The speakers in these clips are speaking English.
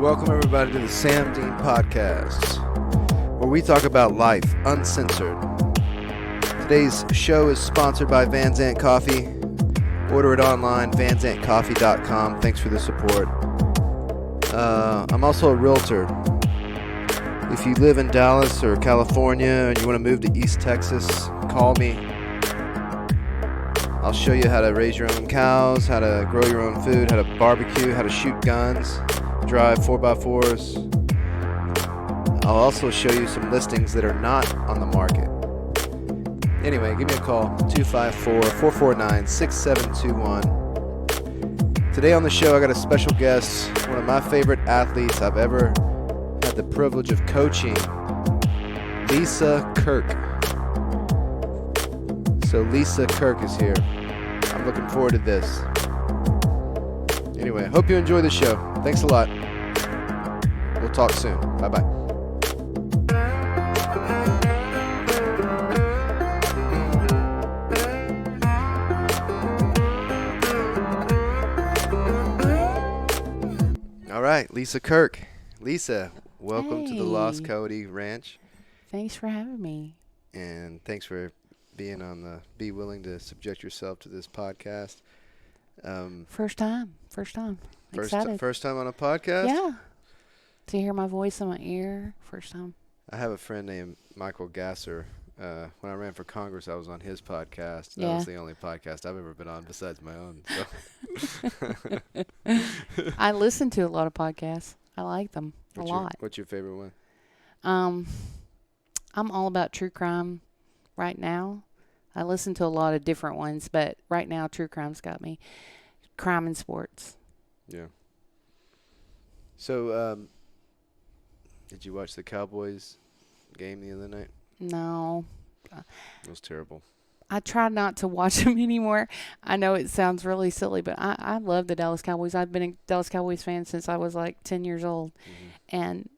Welcome everybody to the Sam Dean Podcast, where we talk about life uncensored. Today's show is sponsored by Van Zant Coffee. Order it online, vanzantcoffee.com. Thanks for the support. I'm also a realtor. If you live in Dallas or California and you want to move to East Texas, call me. I'll show you how to raise your own cows, how to grow your own food, how to barbecue, how to shoot guns, drive 4x4s. I'll also show you some listings that are not on the market. Anyway, give me a call, 254-449-6721. Today on the show, I got a special guest, one of my favorite athletes I've ever had the privilege of coaching, Lisa Kirk. So Lisa Kirk is here. I'm looking forward to this. Anyway, hope you enjoy the show. Thanks a lot. We'll talk soon. Bye-bye. All right, Lisa Kirk. Lisa, welcome to the Lost Coyote Ranch. Thanks for having me. And thanks for be willing to subject yourself to this podcast. First time. Excited. First time on a podcast? Yeah. To hear my voice in my ear, first time. I have a friend named Michael Gasser. When I ran for Congress, I was on his podcast. Yeah. That was the only podcast I've ever been on besides my own. So. I listen to a lot of podcasts. I like them a lot. What's your favorite one? I'm all about true crime right now. I listen to a lot of different ones, but right now true crime's got me. Crime and sports. Yeah. So, did you watch the Cowboys game the other night? No. It was terrible. I try not to watch them anymore. I know it sounds really silly, but I love the Dallas Cowboys. I've been a Dallas Cowboys fan since I was like 10 years old. Mm-hmm. And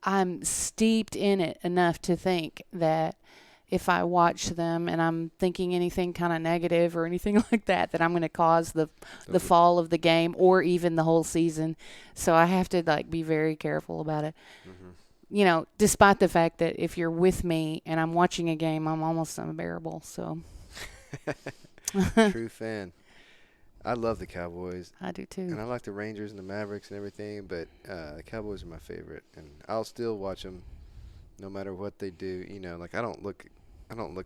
I'm steeped in it enough to think that if I watch them and I'm thinking anything kind of negative or anything like that I'm going to cause the fall of the game or even the whole season. So I have to be very careful about it. Mm-hmm. You know, despite the fact that if you're with me and I'm watching a game, I'm almost unbearable. So, True fan. I love the Cowboys. I do too. And I like the Rangers and the Mavericks and everything, but the Cowboys are my favorite, and I'll still watch them no matter what they do. You know, I don't look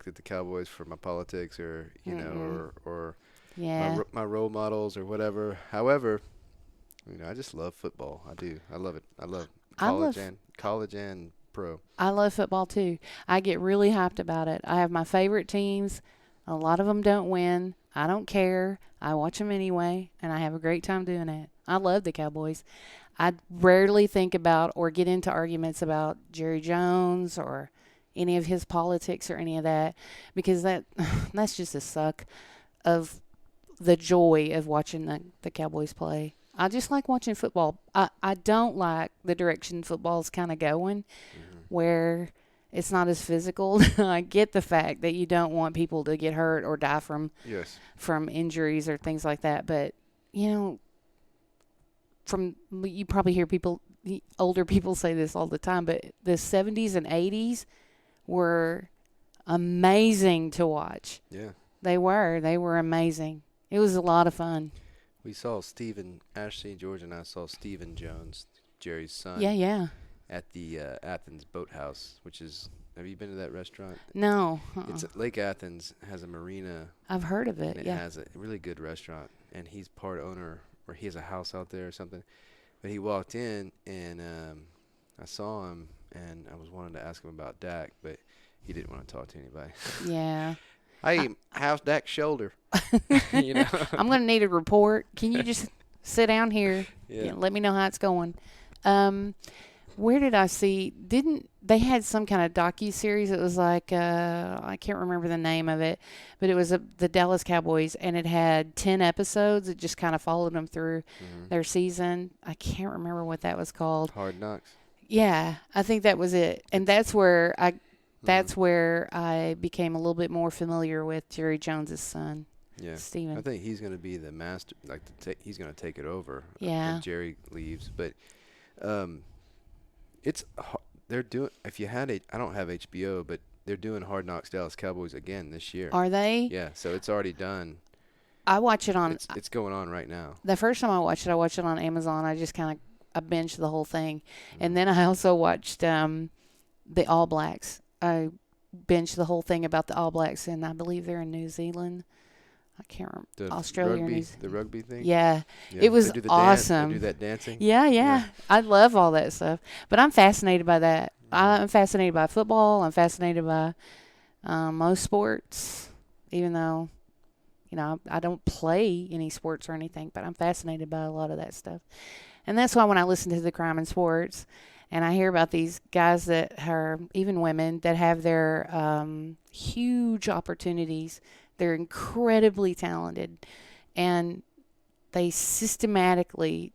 at the Cowboys for my politics or or yeah. my role models or whatever. However, I just love football. I do. I love it. I love college and pro. I love football too. I get really hyped about it. I have my favorite teams. A lot of them don't win. I don't care. I watch them anyway, and I have a great time doing it. I love the Cowboys. I rarely think about or get into arguments about Jerry Jones or any of his politics or any of that, because that's just a suck of the joy of watching the Cowboys play. I just like watching football. I don't like the direction football's kind of going, where it's not as physical. I get the fact that you don't want people to get hurt or die from injuries or things like that. But, you probably hear older people say this all the time, but the 70s and 80s were amazing to watch. Yeah. They were amazing. It was a lot of fun. We saw Ashley, George, and I saw Stephen Jones, Jerry's son. Yeah. At the Athens Boathouse, which is, have you been to that restaurant? No. It's at Lake Athens, has a marina. I've heard of it, and it has a really good restaurant, and he's part owner, or he has a house out there or something. But he walked in, and I saw him, and I was wanting to ask him about Dak, but he didn't want to talk to anybody. Yeah. Hey, how's Dak's shoulder? I'm going to need a report. Can you just sit down here? Yeah. Let me know how it's going. Where did I see? They had some kind of docu-series? It was I can't remember the name of it, but it was the Dallas Cowboys, and it had 10 episodes. It just kind of followed them through their season. I can't remember what that was called. Hard Knocks. Yeah, I think that was it. And that's where I became a little bit more familiar with Jerry Jones's son. Yeah, Steven. I think he's going to be the master. He's going to take it over. Yeah. When Jerry leaves, but It's they're doing. If you had I don't have HBO, but they're doing Hard Knocks Dallas Cowboys again this year. Are they? Yeah, so it's already done. I watch it on. It's going on right now. The first time I watched it on Amazon. I just kind of I binged the whole thing, and then I also watched the All Blacks. I binged the whole thing about the All Blacks, and I believe they're in New Zealand. I can't remember. Australia or New Zealand. The rugby thing? Yeah. It was awesome. They do that dancing? Yeah. I love all that stuff. But I'm fascinated by that. I'm fascinated by football. I'm fascinated by most sports, even though, I don't play any sports or anything, but I'm fascinated by a lot of that stuff. And that's why when I listen to the Crime in Sports and I hear about these guys that are, even women, that have their huge opportunities. They're incredibly talented, and they systematically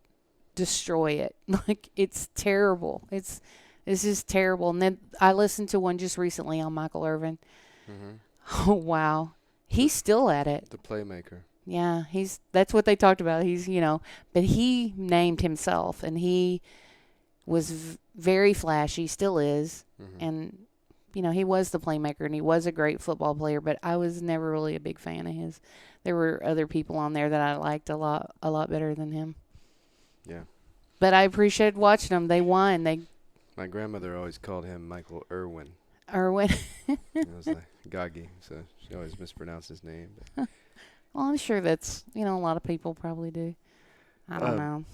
destroy it. Like, it's terrible. It's just terrible. And then I listened to one just recently on Michael Irvin. Oh, wow. He's still at it. The playmaker. Yeah, that's what they talked about. He's, but he named himself, and he was very flashy, still is, and he was the playmaker, and he was a great football player, but I was never really a big fan of his. There were other people on there that I liked a lot better than him. Yeah. But I appreciated watching them. They won. My grandmother always called him Michael Irwin. Irwin. It was like Gagi, so she always mispronounced his name. But. Well, I'm sure that's, a lot of people probably do. I don't know.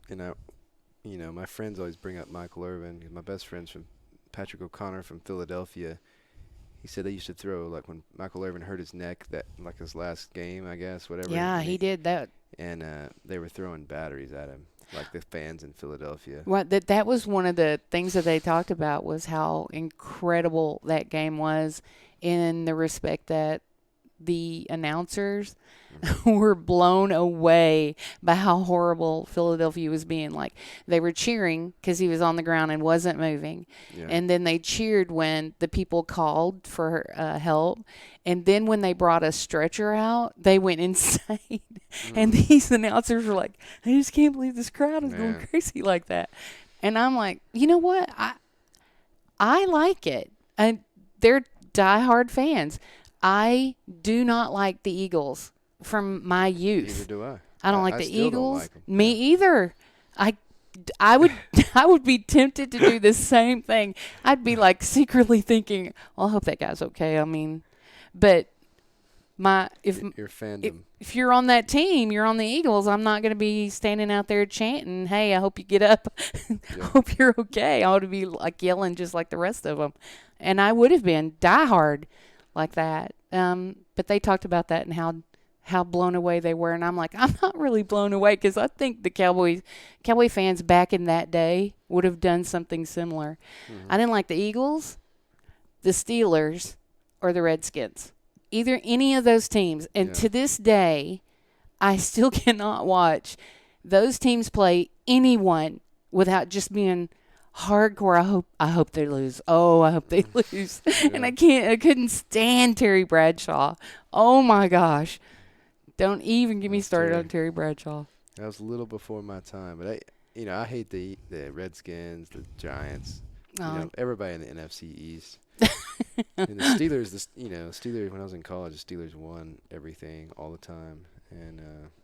And my friends always bring up Michael Irvin. My best friend's from Patrick O'Connor from Philadelphia. He said they used to throw, like, when Michael Irvin hurt his neck, that, like, his last game, I guess, whatever. Yeah, he did that. And they were throwing batteries at him, like the fans in Philadelphia. Well, that was one of the things that they talked about, was how incredible that game was, in the respect that the announcers were blown away by how horrible Philadelphia was being. Like, they were cheering because he was on the ground and wasn't moving. Yeah. And then they cheered when the people called for help. And then when they brought a stretcher out, they went insane. And these announcers were like, I just can't believe this crowd is going crazy like that. And I'm like, you know what? I like it. And they're diehard fans. I do not like the Eagles from my youth. Neither do I. I don't like the Eagles. Don't like Me either. I would be tempted to do the same thing. I'd be like secretly thinking, well, I hope that guy's okay. I mean, but your fandom. If you're on that team, you're on the Eagles, I'm not going to be standing out there chanting, hey, I hope you get up. I hope you're okay. I would be like yelling just like the rest of them. And I would have been diehard like that. But they talked about that and how blown away they were. And I'm like, I'm not really blown away, because I think the Cowboy fans back in that day would have done something similar. I didn't like the Eagles, the Steelers, or the Redskins. Either any of those teams. And to this day, I still cannot watch those teams play anyone without just being hardcore. I hope they lose. Oh, I hope they lose. And I couldn't stand Terry Bradshaw. Oh my gosh. Don't even get me started on Terry Bradshaw. That was a little before my time, but I hate the Redskins, the Giants, everybody in the NFC East. And the Steelers, Steelers, when I was in college, the Steelers won everything all the time. And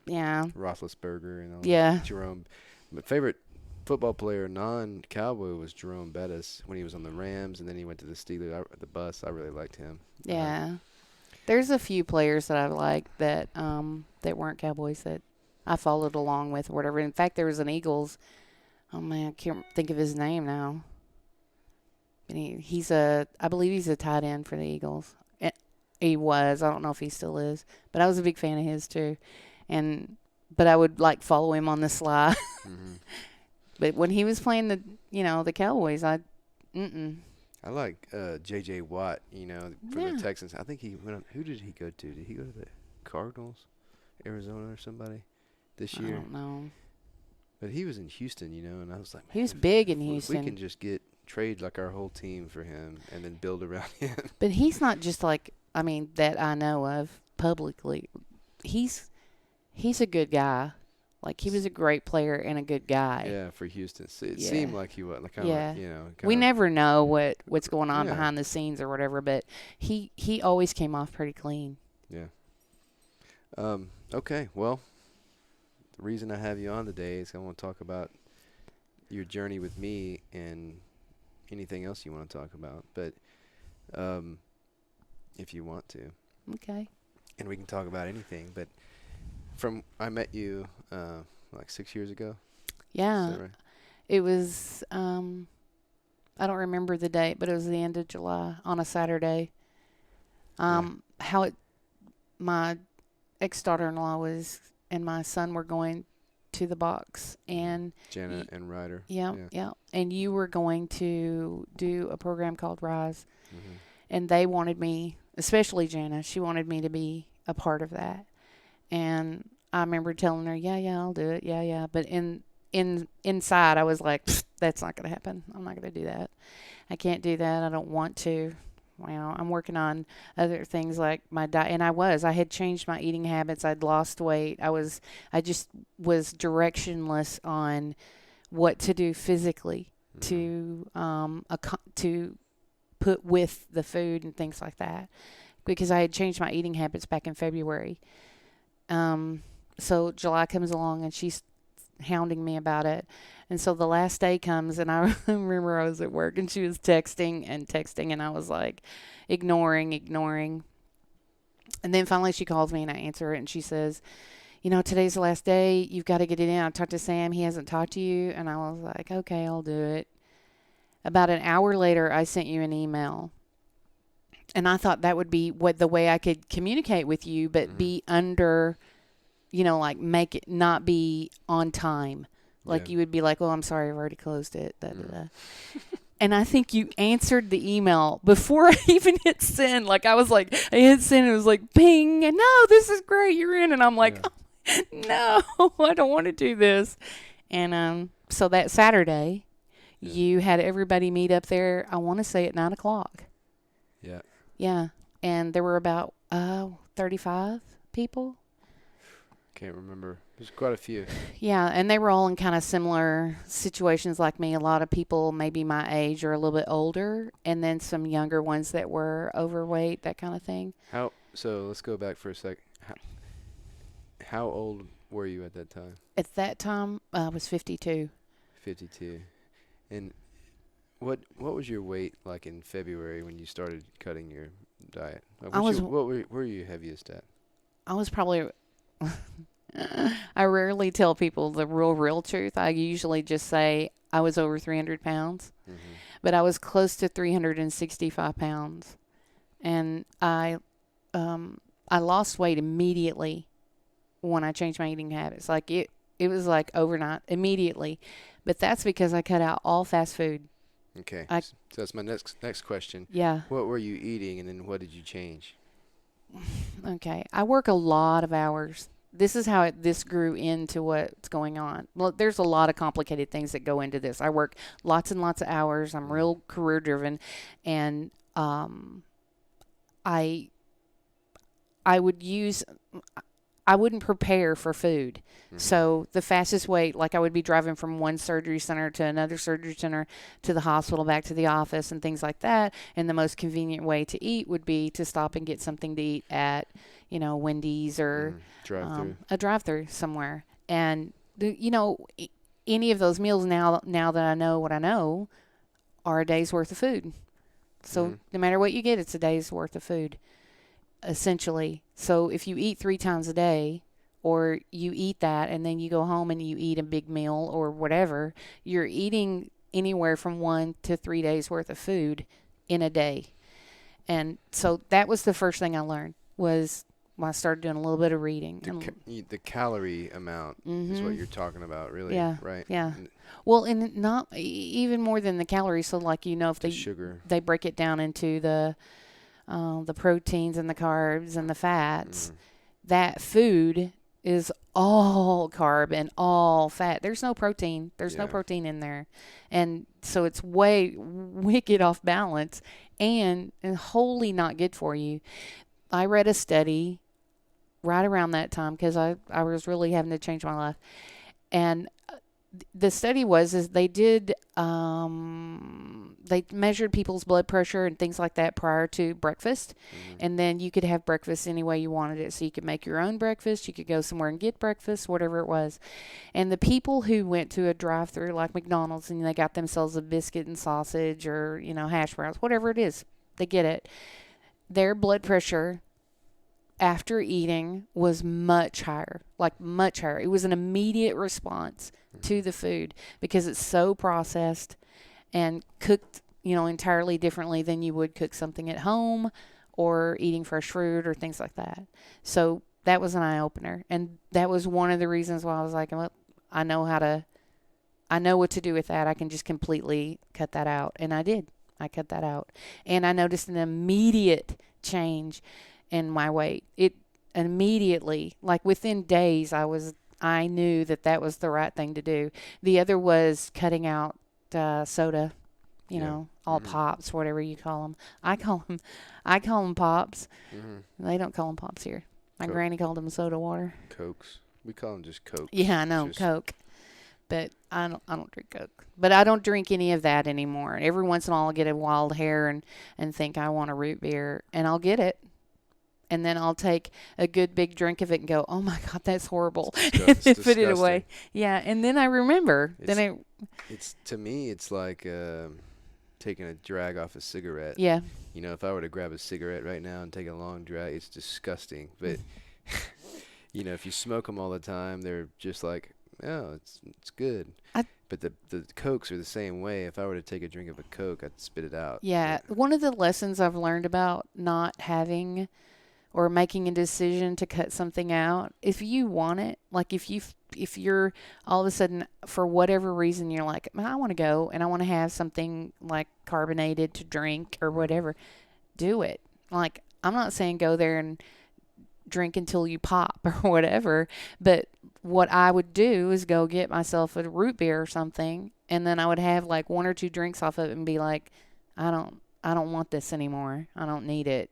Roethlisberger and all that. Jerome. My favorite football player, non-Cowboy, was Jerome Bettis when he was on the Rams, and then he went to the Steelers. The bus, I really liked him. Yeah. There's a few players that I like that weren't Cowboys that I followed along with or whatever. In fact, there was an Eagles. Oh, man, I can't think of his name now. And I believe he's a tight end for the Eagles. He was. I don't know if he still is. But I was a big fan of his, too. But I would, follow him on the sly. But when he was playing the Cowboys, I like J.J. Watt, from the Texans. I think he went on. Who did he go to? Did he go to the Cardinals, Arizona, or somebody this year? I don't know. But he was in Houston, and I was like, he was big in Houston. We can just trade our whole team for him and then build around him. But he's not just that I know of publicly. He's a good guy. Like, he was a great player and a good guy. Yeah, for Houston. It Yeah. seemed like he was. Like, kind Yeah. of, you know. We never know what's going on Yeah. behind the scenes or whatever, but he always came off pretty clean. Yeah. Okay, well, the reason I have you on today is I want to talk about your journey with me and anything else you want to talk about. But if you want to. Okay. And we can talk about anything. But I met you like 6 years ago. Yeah. Is that right? It was, I don't remember the date, but it was the end of July on a Saturday. My ex-daughter-in-law and my son were going to the box, and Jenna and Ryder. Yeah. And you were going to do a program called Rise, Mm-hmm. and they wanted me, especially Jenna, she wanted me to be a part of that. And I remember telling her, yeah, I'll do it. Yeah. But inside, I was like, that's not going to happen. I'm not going to do that. I can't do that. I don't want to. Well, I'm working on other things like my diet, and I had changed my eating habits. I'd lost weight. I just was directionless on what to do physically to put with the food and things like that, because I had changed my eating habits back in February. So July comes along and she's hounding me about it. And so the last day comes, and I remember I was at work and she was texting, and I was like ignoring. And then finally she calls me and I answer it, and she says, today's the last day. You've got to get it in. I talked to Sam. He hasn't talked to you. And I was like, okay, I'll do it. About an hour later, I sent you an email. And I thought that would be the way I could communicate with you, but be under, like make it not be on time. Like you would be like, oh, I'm sorry, I've already closed it. Da, da, da. And I think you answered the email before I even hit send. Like, I hit send, and it was like, ping, and no, this is great, you're in. And I'm like, oh, no, I don't want to do this. And so that Saturday, you had everybody meet up there, I want to say at 9 o'clock. Yeah. Yeah. And there were about 35 people. Can't remember. There's quite a few. Yeah, and they were all in kind of similar situations like me. A lot of people maybe my age or a little bit older, and then some younger ones that were overweight, that kind of thing. So let's go back for a sec. How old were you at that time? At that time, I was 52. 52. And what was your weight like in February when you started cutting your diet? What were you heaviest at? I was probably... I rarely tell people the real truth. I usually just say I was over 300 pounds, but I was close to 365 pounds, and I lost weight immediately when I changed my eating habits. Like it was like overnight, immediately, but that's because I cut out all fast food. Okay, so that's my next question. Yeah. What were you eating, and then what did you change? Okay, I work a lot of hours. This is how this grew into what's going on. Well, there's a lot of complicated things that go into this. I work lots and lots of hours. I'm real career driven, and I wouldn't prepare for food. So the fastest way, like I would be driving from one surgery center to another surgery center to the hospital, back to the office and things like that. And the most convenient way to eat would be to stop and get something to eat at, Wendy's or a drive-through somewhere. And, any of those meals now that I know what I know are a day's worth of food. So no matter what you get, it's a day's worth of food, essentially. So if you eat 3 times a day, or you eat that and then you go home and you eat a big meal or whatever, you're eating anywhere from 1 to 3 days worth of food in a day. And so that was the first thing I learned, was when I started doing a little bit of reading. The calorie amount is what you're talking about, really, right? Yeah. Well, and not even more than the calories. So like, if they break it down into the proteins and the carbs and the fats, that food is all carb and all fat. There's no protein. There's no protein in there. And so it's way wicked off balance and wholly not good for you. I read a study right around that time because I was really having to change my life. And the study is they measured people's blood pressure and things like that prior to breakfast. And then you could have breakfast any way you wanted it. So you could make your own breakfast, you could go somewhere and get breakfast, whatever it was. And the people who went to a drive-through like McDonald's and they got themselves a biscuit and sausage or, hash browns, whatever it is, they get it. Their blood pressure after eating was much higher, like much higher. It was an immediate response to the food because it's so processed and cooked, entirely differently than you would cook something at home or eating fresh fruit or things like that. So that was an eye-opener. And that was one of the reasons why I was like, well, I know what to do with that. I can just completely cut that out. And I did. I cut that out. And I noticed an immediate change in my weight. It immediately, like within days, I knew that was the right thing to do. The other was cutting out soda, all pops, whatever you call them. I call them pops. They don't call them pops here. My granny called them soda water. Cokes. We call them just Coke. Yeah, I know, Coke. But I don't drink Coke. But I don't drink any of that anymore. Every once in a while I'll get a wild hair and think I want a root beer, and I'll get it. And then I'll take a good big drink of it and go, oh my God, that's horrible. And then put it away. Yeah. And then I remember. It's to me, it's like taking a drag off a cigarette. Yeah. If I were to grab a cigarette right now and take a long drag, it's disgusting. But, if you smoke them all the time, they're just like, oh, it's good. But the Cokes are the same way. If I were to take a drink of a Coke, I'd spit it out. Yeah. One of the lessons I've learned about not having or making a decision to cut something out, if you want it, like if you're all of a sudden, for whatever reason, you're like, I want to go and I want to have something like carbonated to drink or whatever, do it. Like, I'm not saying go there and drink until you pop or whatever, but what I would do is go get myself a root beer or something, and then I would have like one or two drinks off of it and be like, I don't want this anymore. I don't need it.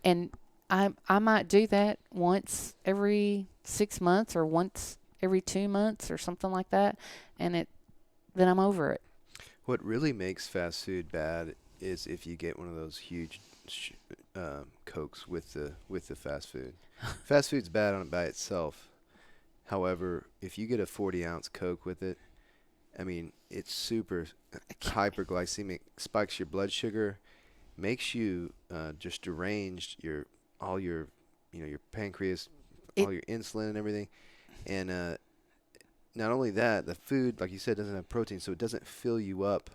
And I might do that once every 6 months or once every 2 months or something like that, and then I'm over it. What really makes fast food bad is if you get one of those huge Cokes with the fast food. Fast food's bad on it by itself. However, if you get a 40-ounce Coke with it, I mean, it's super hyperglycemic, spikes your blood sugar, makes you just deranged, your pancreas, all your insulin and everything. And not only that, the food, like you said, doesn't have protein, so it doesn't fill you up.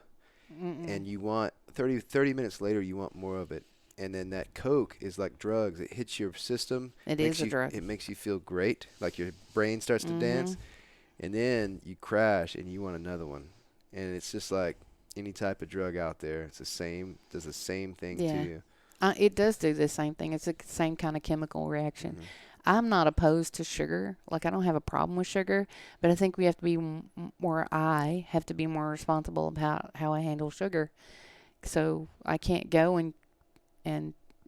And you want 30 minutes later, you want more of it. And then that Coke is like drugs. It hits your system. It is a drug. It makes you feel great, like your brain starts to dance. And then you crash and you want another one. And it's just like any type of drug out there. It's the same, does the same thing to you. It does do the same thing. It's the same kind of chemical reaction. I'm not opposed to sugar. Like, I don't have a problem with sugar, but I think we have to be I have to be more responsible about how I handle sugar. So I can't go and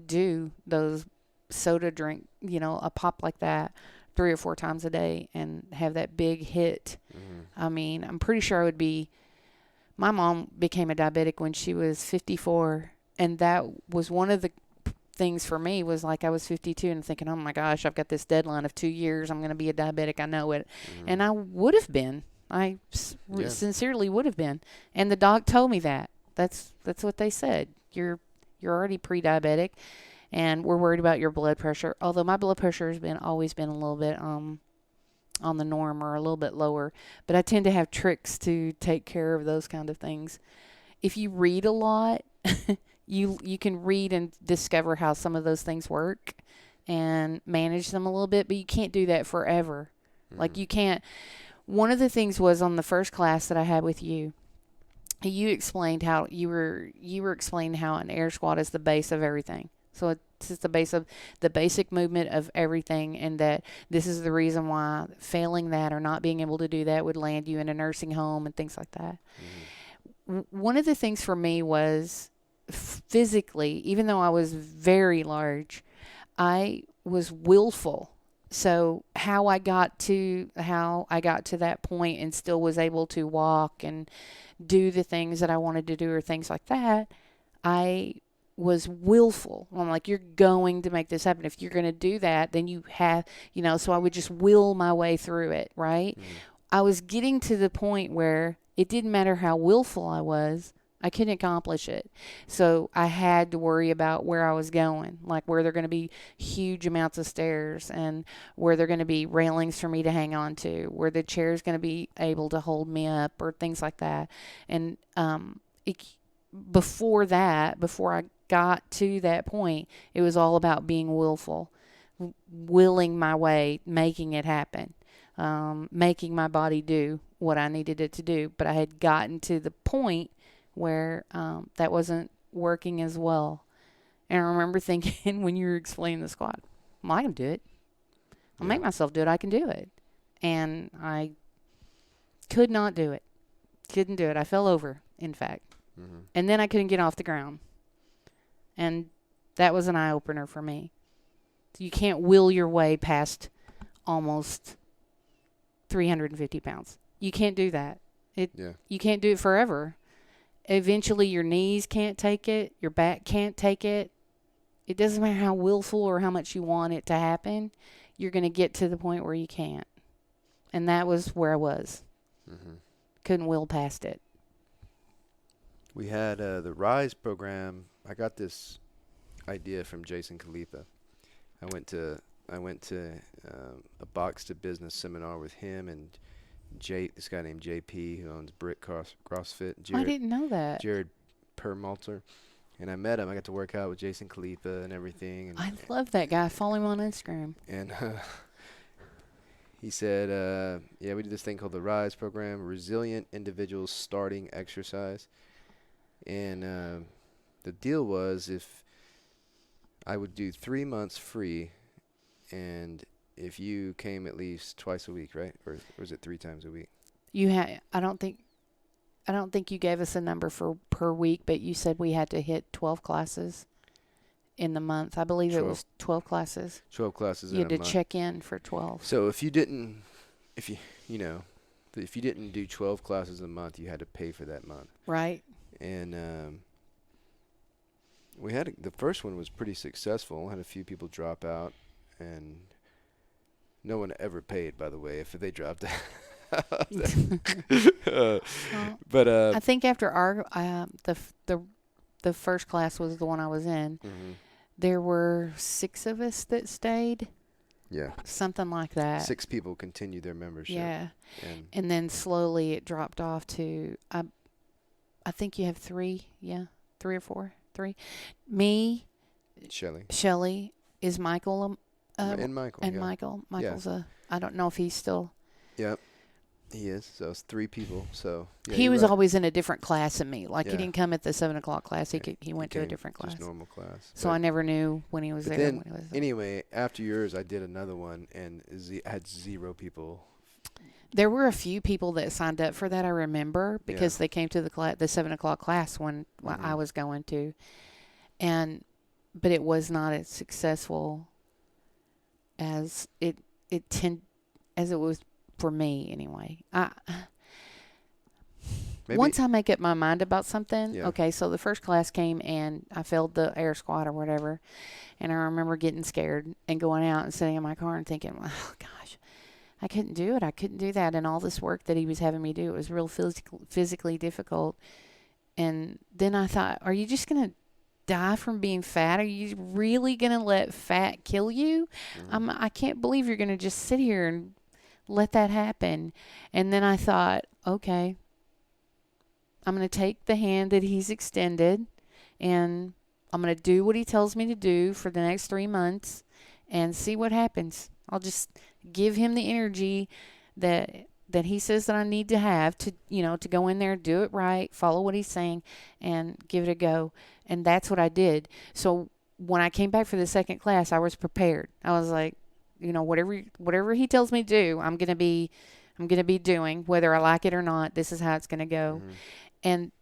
do those soda drink, a pop like that 3 or 4 times a day and have that big hit. I mean, I'm pretty sure my mom became a diabetic when she was 54. And that was one of the things for me was like I was 52 and thinking, oh my gosh, I've got this deadline of 2 years. I'm going to be a diabetic. I know it. And I would have been. I sincerely would have been. And the doc told me that. That's what they said. You're already pre-diabetic, and we're worried about your blood pressure. Although my blood pressure has always been a little bit on the norm or a little bit lower, but I tend to have tricks to take care of those kind of things. If you read a lot, you can read and discover how some of those things work and manage them a little bit, but you can't do that forever. Like, you can't. One of the things was on the first class that I had with you, you explained how you were explaining how an air squat is the base of everything. So it's just the base of the basic movement of everything, and that this is the reason why failing that or not being able to do that would land you in a nursing home and things like that. One of the things for me was physically, even though I was very large, I was willful So how I got to that point and still was able to walk and do the things that I wanted to do or things like that, I was willful. I'm like, you're going to make this happen. If you're going to do that, then you have, so I would just will my way through it, right? Mm-hmm. I was getting to the point where it didn't matter how willful I was, I couldn't accomplish it. So I had to worry about where I was going, like where there are going to be huge amounts of stairs and where there are going to be railings for me to hang on to, where the chair is going to be able to hold me up or things like that. And before I got to that point, it was all about being willful, willing my way, making it happen, making my body do what I needed it to do. But I had gotten to the point where that wasn't working as well. And I remember thinking when you were explaining the squat, well, I can do it. I'll make myself do it. I can do it. And I could not do it. Couldn't do it. I fell over, in fact. Mm-hmm. And then I couldn't get off the ground. And that was an eye-opener for me. You can't will your way past almost 350 pounds. You can't do that. You can't do it forever. Eventually, your knees can't take it. Your back can't take it. It doesn't matter how willful or how much you want it to happen. You're going to get to the point where you can't. And that was where I was. Mm-hmm. Couldn't will past it. We had the RISE program. I got this idea from Jason Khalifa. I went to a Box to Business seminar with him and this guy named JP who owns Brick CrossFit. I didn't know that. Jared Perlmutter. And I met him. I got to work out with Jason Khalifa and everything. And I love that guy. I follow him on Instagram. And he said, we did this thing called the RISE program, Resilient Individuals Starting Exercise. And the deal was if I would do 3 months free, and if you came at least twice a week, right? Or was it 3 times a week? I don't think you gave us a number for per week, but you said we had to hit 12 classes in the month. I believe 12. It was 12 classes. 12 classes you in a month. You had to check in for 12. So if you didn't do 12 classes a month, you had to pay for that month. Right. And the first one was pretty successful. Had a few people drop out, and no one ever paid, by the way, if they dropped out. But I think after our the first class was the one I was in. Mm-hmm. There were 6 of us that stayed. Yeah. Something like that. 6 people continued their membership. Yeah. And then slowly it dropped off to I think you have 3. Yeah. 3 or 4. 3. Me. Shelly. Is Michael. And Michael. And Michael. Michael's I don't know if he's still. Yep. He is. So it's 3 people. So yeah, he was always in a different class than me. Like he didn't come at the 7:00 class. He went to a different class. Just normal class. So I never knew when he was there. Then, when he was there. Anyway, after yours, I did another one and had 0 people. There were a few people that signed up for that. I remember because they came to the 7:00 class when I was going to, but it was not as successful as it was for me anyway. Once I make up my mind about something, okay, so the first class came and I failed the air squat or whatever, and I remember getting scared and going out and sitting in my car and thinking, oh gosh, I couldn't do it. I couldn't do that. And all this work that he was having me do, it was real physically difficult. And then I thought, are you just going to die from being fat? Are you really going to let fat kill you? Mm-hmm. I can't believe you're going to just sit here and let that happen. And then I thought, okay, I'm going to take the hand that he's extended and I'm going to do what he tells me to do for the next 3 months and see what happens. I'll just give him the energy that he says that I need to have to go in there, do it right, follow what he's saying, and give it a go. And that's what I did. So when I came back for the second class, I was prepared. I was like, whatever he tells me to do, I'm gonna be doing, whether I like it or not. This is how it's gonna go. Mm-hmm. And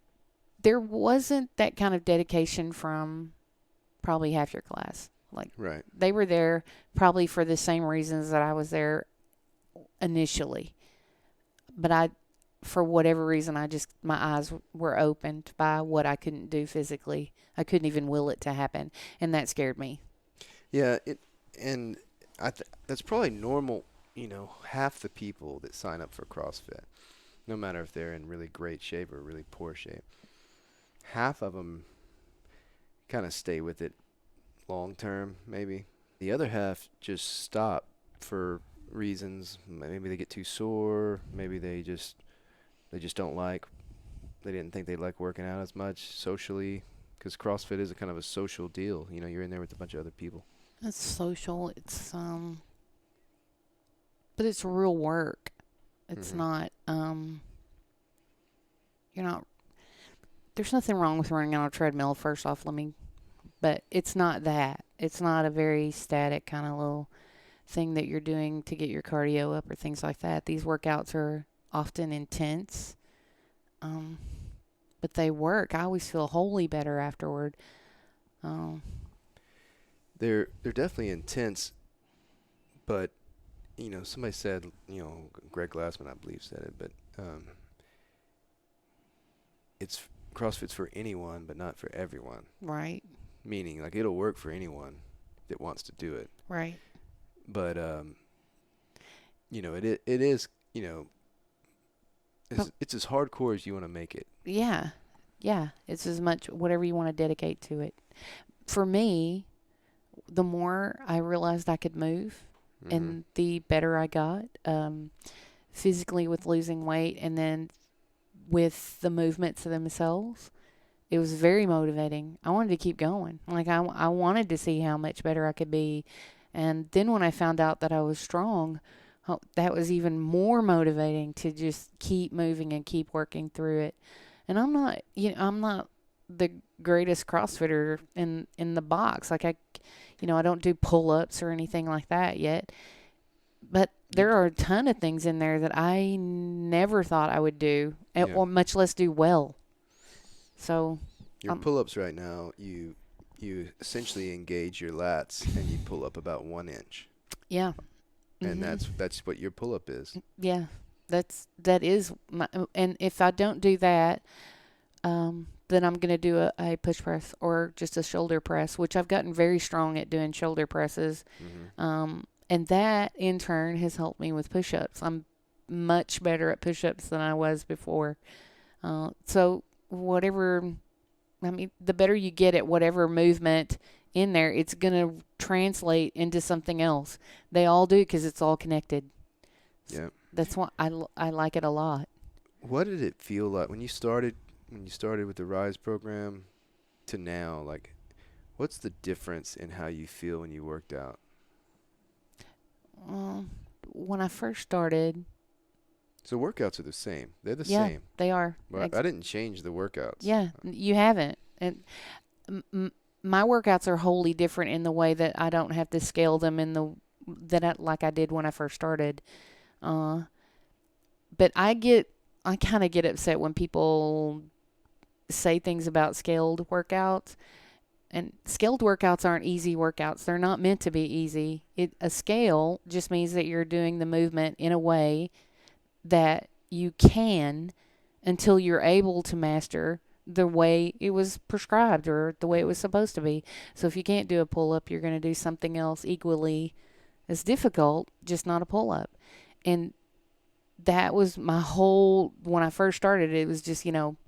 there wasn't that kind of dedication from probably half your class. Like, Right. they were there probably for the same reasons that I was there initially. But for whatever reason, my eyes were opened by what I couldn't do physically. I couldn't even will it to happen, and that scared me. Yeah, and that's probably normal. Half the people that sign up for CrossFit, no matter if they're in really great shape or really poor shape, half of them kind of stay with it long term, maybe. The other half just stop for reasons. Maybe they get too sore. Maybe they just don't like. They didn't think they'd like working out as much socially, because CrossFit is a kind of a social deal. You're in there with a bunch of other people. It's social. It's but it's real work. It's not. You're not. There's nothing wrong with running on a treadmill. First off, but it's not that. It's not a very static kind of little thing that you're doing to get your cardio up or things like that. These workouts are often intense, but they work. I always feel wholly better afterward. They're definitely intense, but somebody said, Greg Glassman, I believe, said it, but it's CrossFit's for anyone, but not for everyone. Right. Meaning, like, it'll work for anyone that wants to do it. Right. But it is, it's as hardcore as you want to make it. Yeah. Yeah. It's as much whatever you want to dedicate to it. For me, the more I realized I could move, and the better I got physically with losing weight, and then with the movements themselves, it was very motivating. I wanted to keep going. Like, I wanted to see how much better I could be. And then when I found out that I was strong, that was even more motivating to just keep moving and keep working through it. And I'm not the greatest CrossFitter in the box. Like, I don't do pull-ups or anything like that yet. But there are a ton of things in there that I never thought I would do, or much less do well. So your pull-ups right now, you essentially engage your lats and you pull up about 1 inch. Yeah. And that's what your pull-up is. Yeah. That is and if I don't do that, then I'm going to do a push press or just a shoulder press, which I've gotten very strong at doing shoulder presses. And that, in turn, has helped me with push-ups. I'm much better at push-ups than I was before. So the better you get at whatever movement in there, it's going to translate into something else. They all do, because it's all connected. Yeah. That's why I like it a lot. What did it feel like when you started with the Rise program to now? Like, what's the difference in how you feel when you worked out? When I first started... So workouts are the same. They're the same. Yeah, they are. But I didn't change the workouts. Yeah, you haven't. And my workouts are wholly different in the way that I don't have to scale them like I did when I first started. But I kind of get upset when people say things about scaled workouts. And scaled workouts aren't easy workouts. They're not meant to be easy. A scale just means that you're doing the movement in a way that you can until you're able to master the way it was prescribed or the way it was supposed to be. So if you can't do a pull-up, you're going to do something else equally as difficult, just not a pull-up. And that was my whole, when I first started, it was just,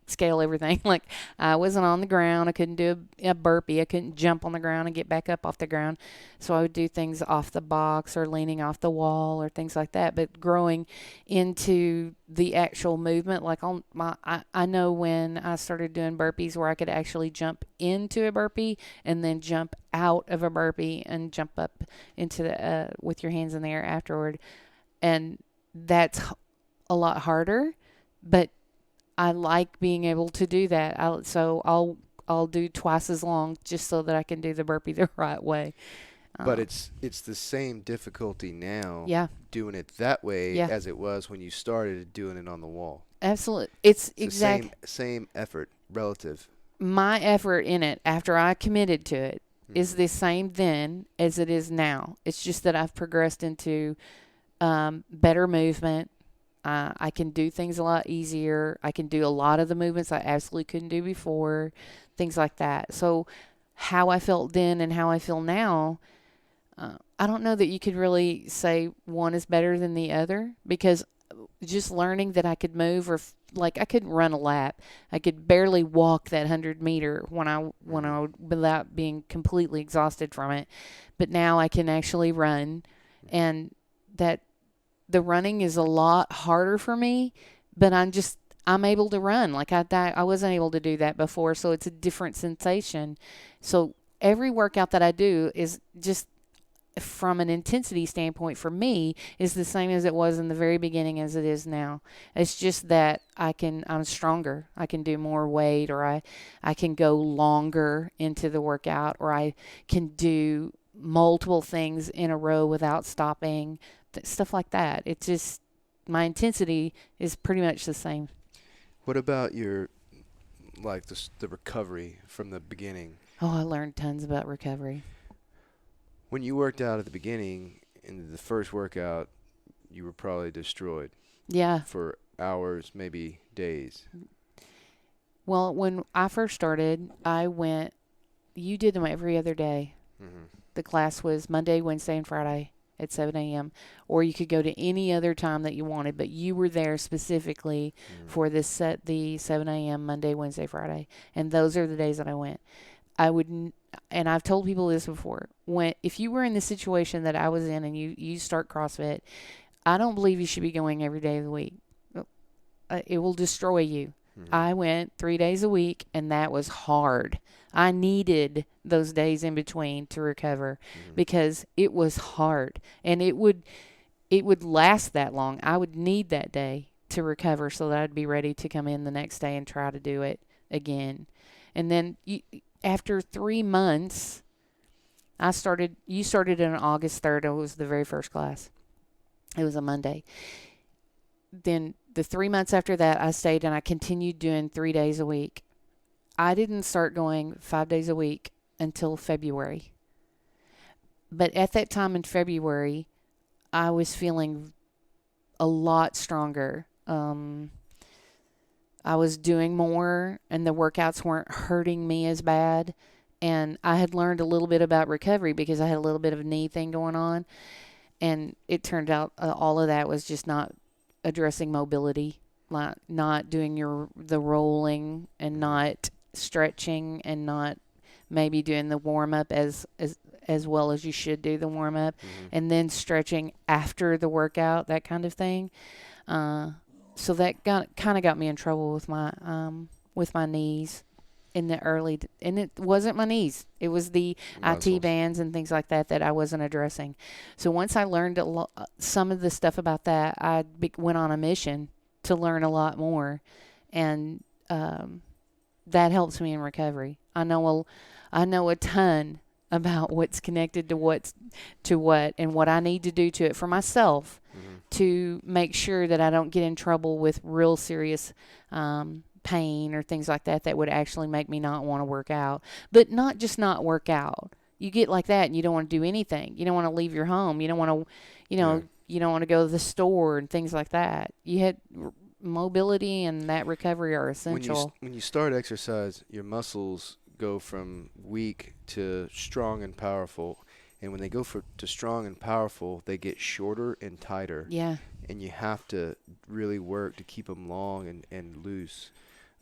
scale everything. Like, I wasn't on the ground. I couldn't do a burpee. I couldn't jump on the ground and get back up off the ground. So I would do things off the box or leaning off the wall or things like that. But growing into the actual movement, like I know when I started doing burpees where I could actually jump into a burpee and then jump out of a burpee and jump up into with your hands in the air afterward. And that's a lot harder, but I like being able to do that. So I'll do twice as long just so that I can do the burpee the right way. But it's the same difficulty now. Yeah. Doing it that way as it was when you started doing it on the wall. Absolutely, it's exact same effort relative. My effort in it after I committed to it is the same then as it is now. It's just that I've progressed into better movement. I can do things a lot easier. I can do a lot of the movements I absolutely couldn't do before, things like that. So how I felt then and how I feel now, I don't know that you could really say one is better than the other, because just learning that I could move, or like I couldn't run a lap. I could barely walk that 100-meter when I without being completely exhausted from it. But now I can actually run, and that the running is a lot harder for me, but I'm able to run. Like I wasn't able to do that before, so it's a different sensation. So every workout that I do is just, from an intensity standpoint, for me, is the same as it was in the very beginning as it is now. It's just that I'm stronger. I can do more weight, or I can go longer into the workout, or I can do multiple things in a row without stopping, stuff like that. It's just, my intensity is pretty much the same. What about your, like, the recovery from the beginning? Oh, I learned tons about recovery. When you worked out at the beginning, in the first workout, you were probably destroyed. Yeah. For hours, maybe days. Well, when I first started, you did them every other day. Mm-hmm. The class was Monday, Wednesday, and Friday at 7 a.m. Or you could go to any other time that you wanted, but you were there specifically for the 7 a.m. Monday, Wednesday, Friday. And those are the days that I went. And I've told people this before, if you were in the situation that I was in and you start CrossFit, I don't believe you should be going every day of the week. It will destroy you. Mm-hmm. I went 3 days a week, and that was hard. I needed those days in between to recover, because it was hard, and it would last that long. I would need that day to recover so that I'd be ready to come in the next day and try to do it again. And then after 3 months, you started on August 3rd. It was the very first class. It was a Monday. Then the 3 months after that, I stayed and I continued doing 3 days a week. I didn't start going 5 days a week until February. But at that time in February, I was feeling a lot stronger. I was doing more, and the workouts weren't hurting me as bad. And I had learned a little bit about recovery because I had a little bit of a knee thing going on. And it turned out all of that was just not addressing mobility, like not doing the rolling, and not stretching, and not maybe doing the warm-up as well as you should do the warm-up, and then stretching after the workout, that kind of thing. So that kind of got me in trouble with my knees in the early, and it wasn't my knees. It was the IT bands and things like that I wasn't addressing. So once I learned some of the stuff about that, I went on a mission to learn a lot more, and that helps me in recovery. I know a ton about what's connected to what, and what I need to do to it for myself to make sure that I don't get in trouble with real serious pain or things like that would actually make me not want to work out. But not just not work out. You get like that and you don't want to do anything. You don't want to leave your home. You don't want to, you don't want to go to the store and things like that. You had mobility and that recovery are essential. When you start exercise, your muscles go from weak to strong and powerful. And when they go to strong and powerful, they get shorter and tighter. Yeah. And you have to really work to keep them long and loose.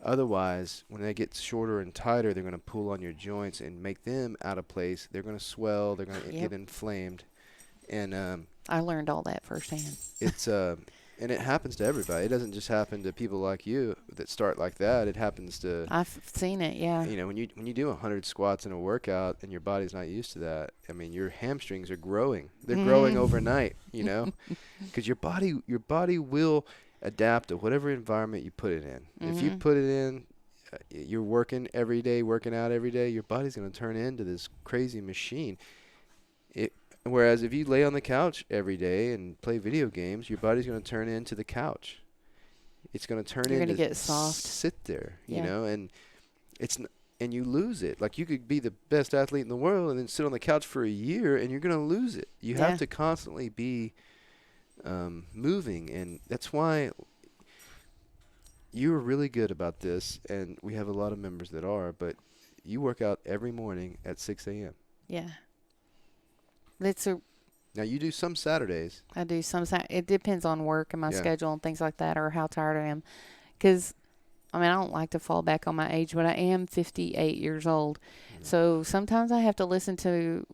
Otherwise, when they get shorter and tighter, they're going to pull on your joints and make them out of place. They're going to swell. They're going to get inflamed. And I learned all that firsthand. It's and it happens to everybody. It doesn't just happen to people like you that start like that. It happens to. I've seen it. Yeah. When you do 100 squats in a workout and your body's not used to that, I mean, your hamstrings are growing. They're growing overnight. Because your body will adapt to whatever environment you put it in. If you put it in, you're working out every day, your body's going to turn into this crazy machine. Whereas if you lay on the couch every day and play video games, your body's going to turn into the couch. It's going to turn into get soft. Sit there, and and you lose it. Like, you could be the best athlete in the world and then sit on the couch for a year, and you're going to lose it. You have to constantly be moving, and that's why you were really good about this, and we have a lot of members that are, but you work out every morning at 6 a.m. Yeah. Now, you do some Saturdays. I do some. It depends on work and my schedule and things like that, or how tired I am. Because, I mean, I don't like to fall back on my age, but I am 58 years old. Mm-hmm. So sometimes I have to listen to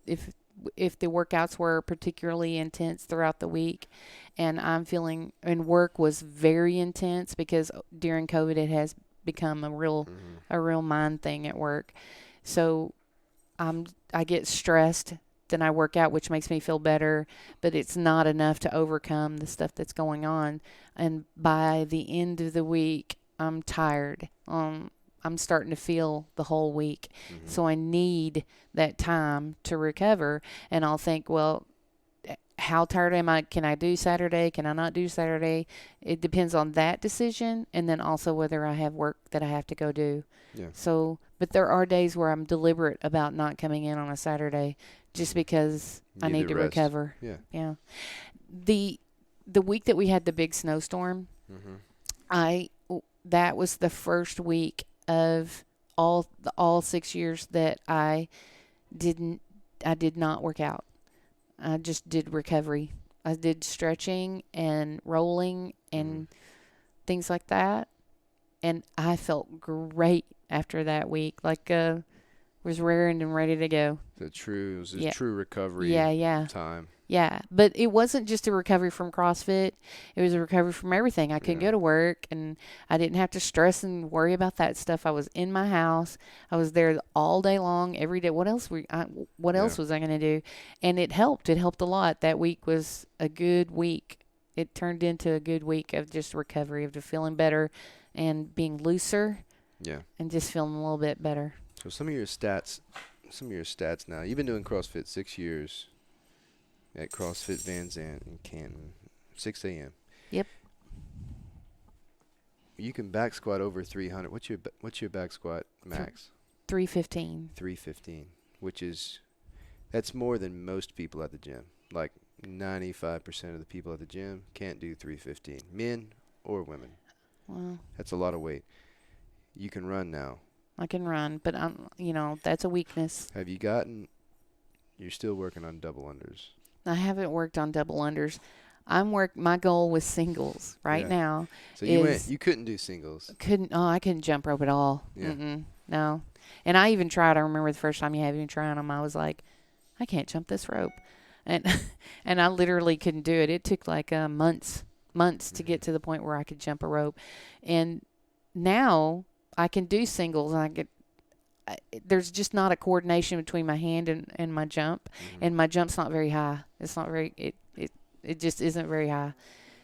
if the workouts were particularly intense throughout the week, and I'm feeling, and work was very intense because during COVID it has become a real mind thing at work. So I get stressed, then I work out, which makes me feel better, but it's not enough to overcome the stuff that's going on. And by the end of the week, I'm tired. I'm starting to feel the whole week. Mm-hmm. So I need that time to recover. And I'll think, well, how tired am I? Can I do Saturday? Can I not do Saturday? It depends on that decision. And then also whether I have work that I have to go do. Yeah. So, but there are days where I'm deliberate about not coming in on a Saturday just because I need to recover. Yeah. Yeah. The week that we had the big snowstorm, that was the first week of all 6 years that I did not work out. I just did recovery. I did stretching and rolling and things like that. And I felt great after that week. Like, was raring and ready to go. It was a true recovery time. Yeah, but it wasn't just a recovery from CrossFit. It was a recovery from everything. I couldn't go to work, and I didn't have to stress and worry about that stuff. I was in my house. I was there all day long, every day. What else was I going to do? And it helped. It helped a lot. That week was a good week. It turned into a good week of just recovery, of just feeling better and being looser. Yeah. And just feeling a little bit better. So some of your stats now. You've been doing CrossFit 6 years. At CrossFit Van Zandt in Canton, 6 a.m. Yep. You can back squat over 300. What's your back squat max? 315. 315, that's more than most people at the gym. Like 95% of the people at the gym can't do 315, men or women. Wow. That's a lot of weight. You can run now. I can run, but that's a weakness. You're still working on double unders. I haven't worked on double unders. My goal was singles now. So you couldn't do singles. I couldn't jump rope at all. Yeah. No. And I even tried. I remember the first time you had me trying them, I was like, I can't jump this rope. And I literally couldn't do it. It took like months to get to the point where I could jump a rope. And now I can do singles, and there's just not a coordination between my hand and my jump, and my jump's not very high. It's not very. It just isn't very high.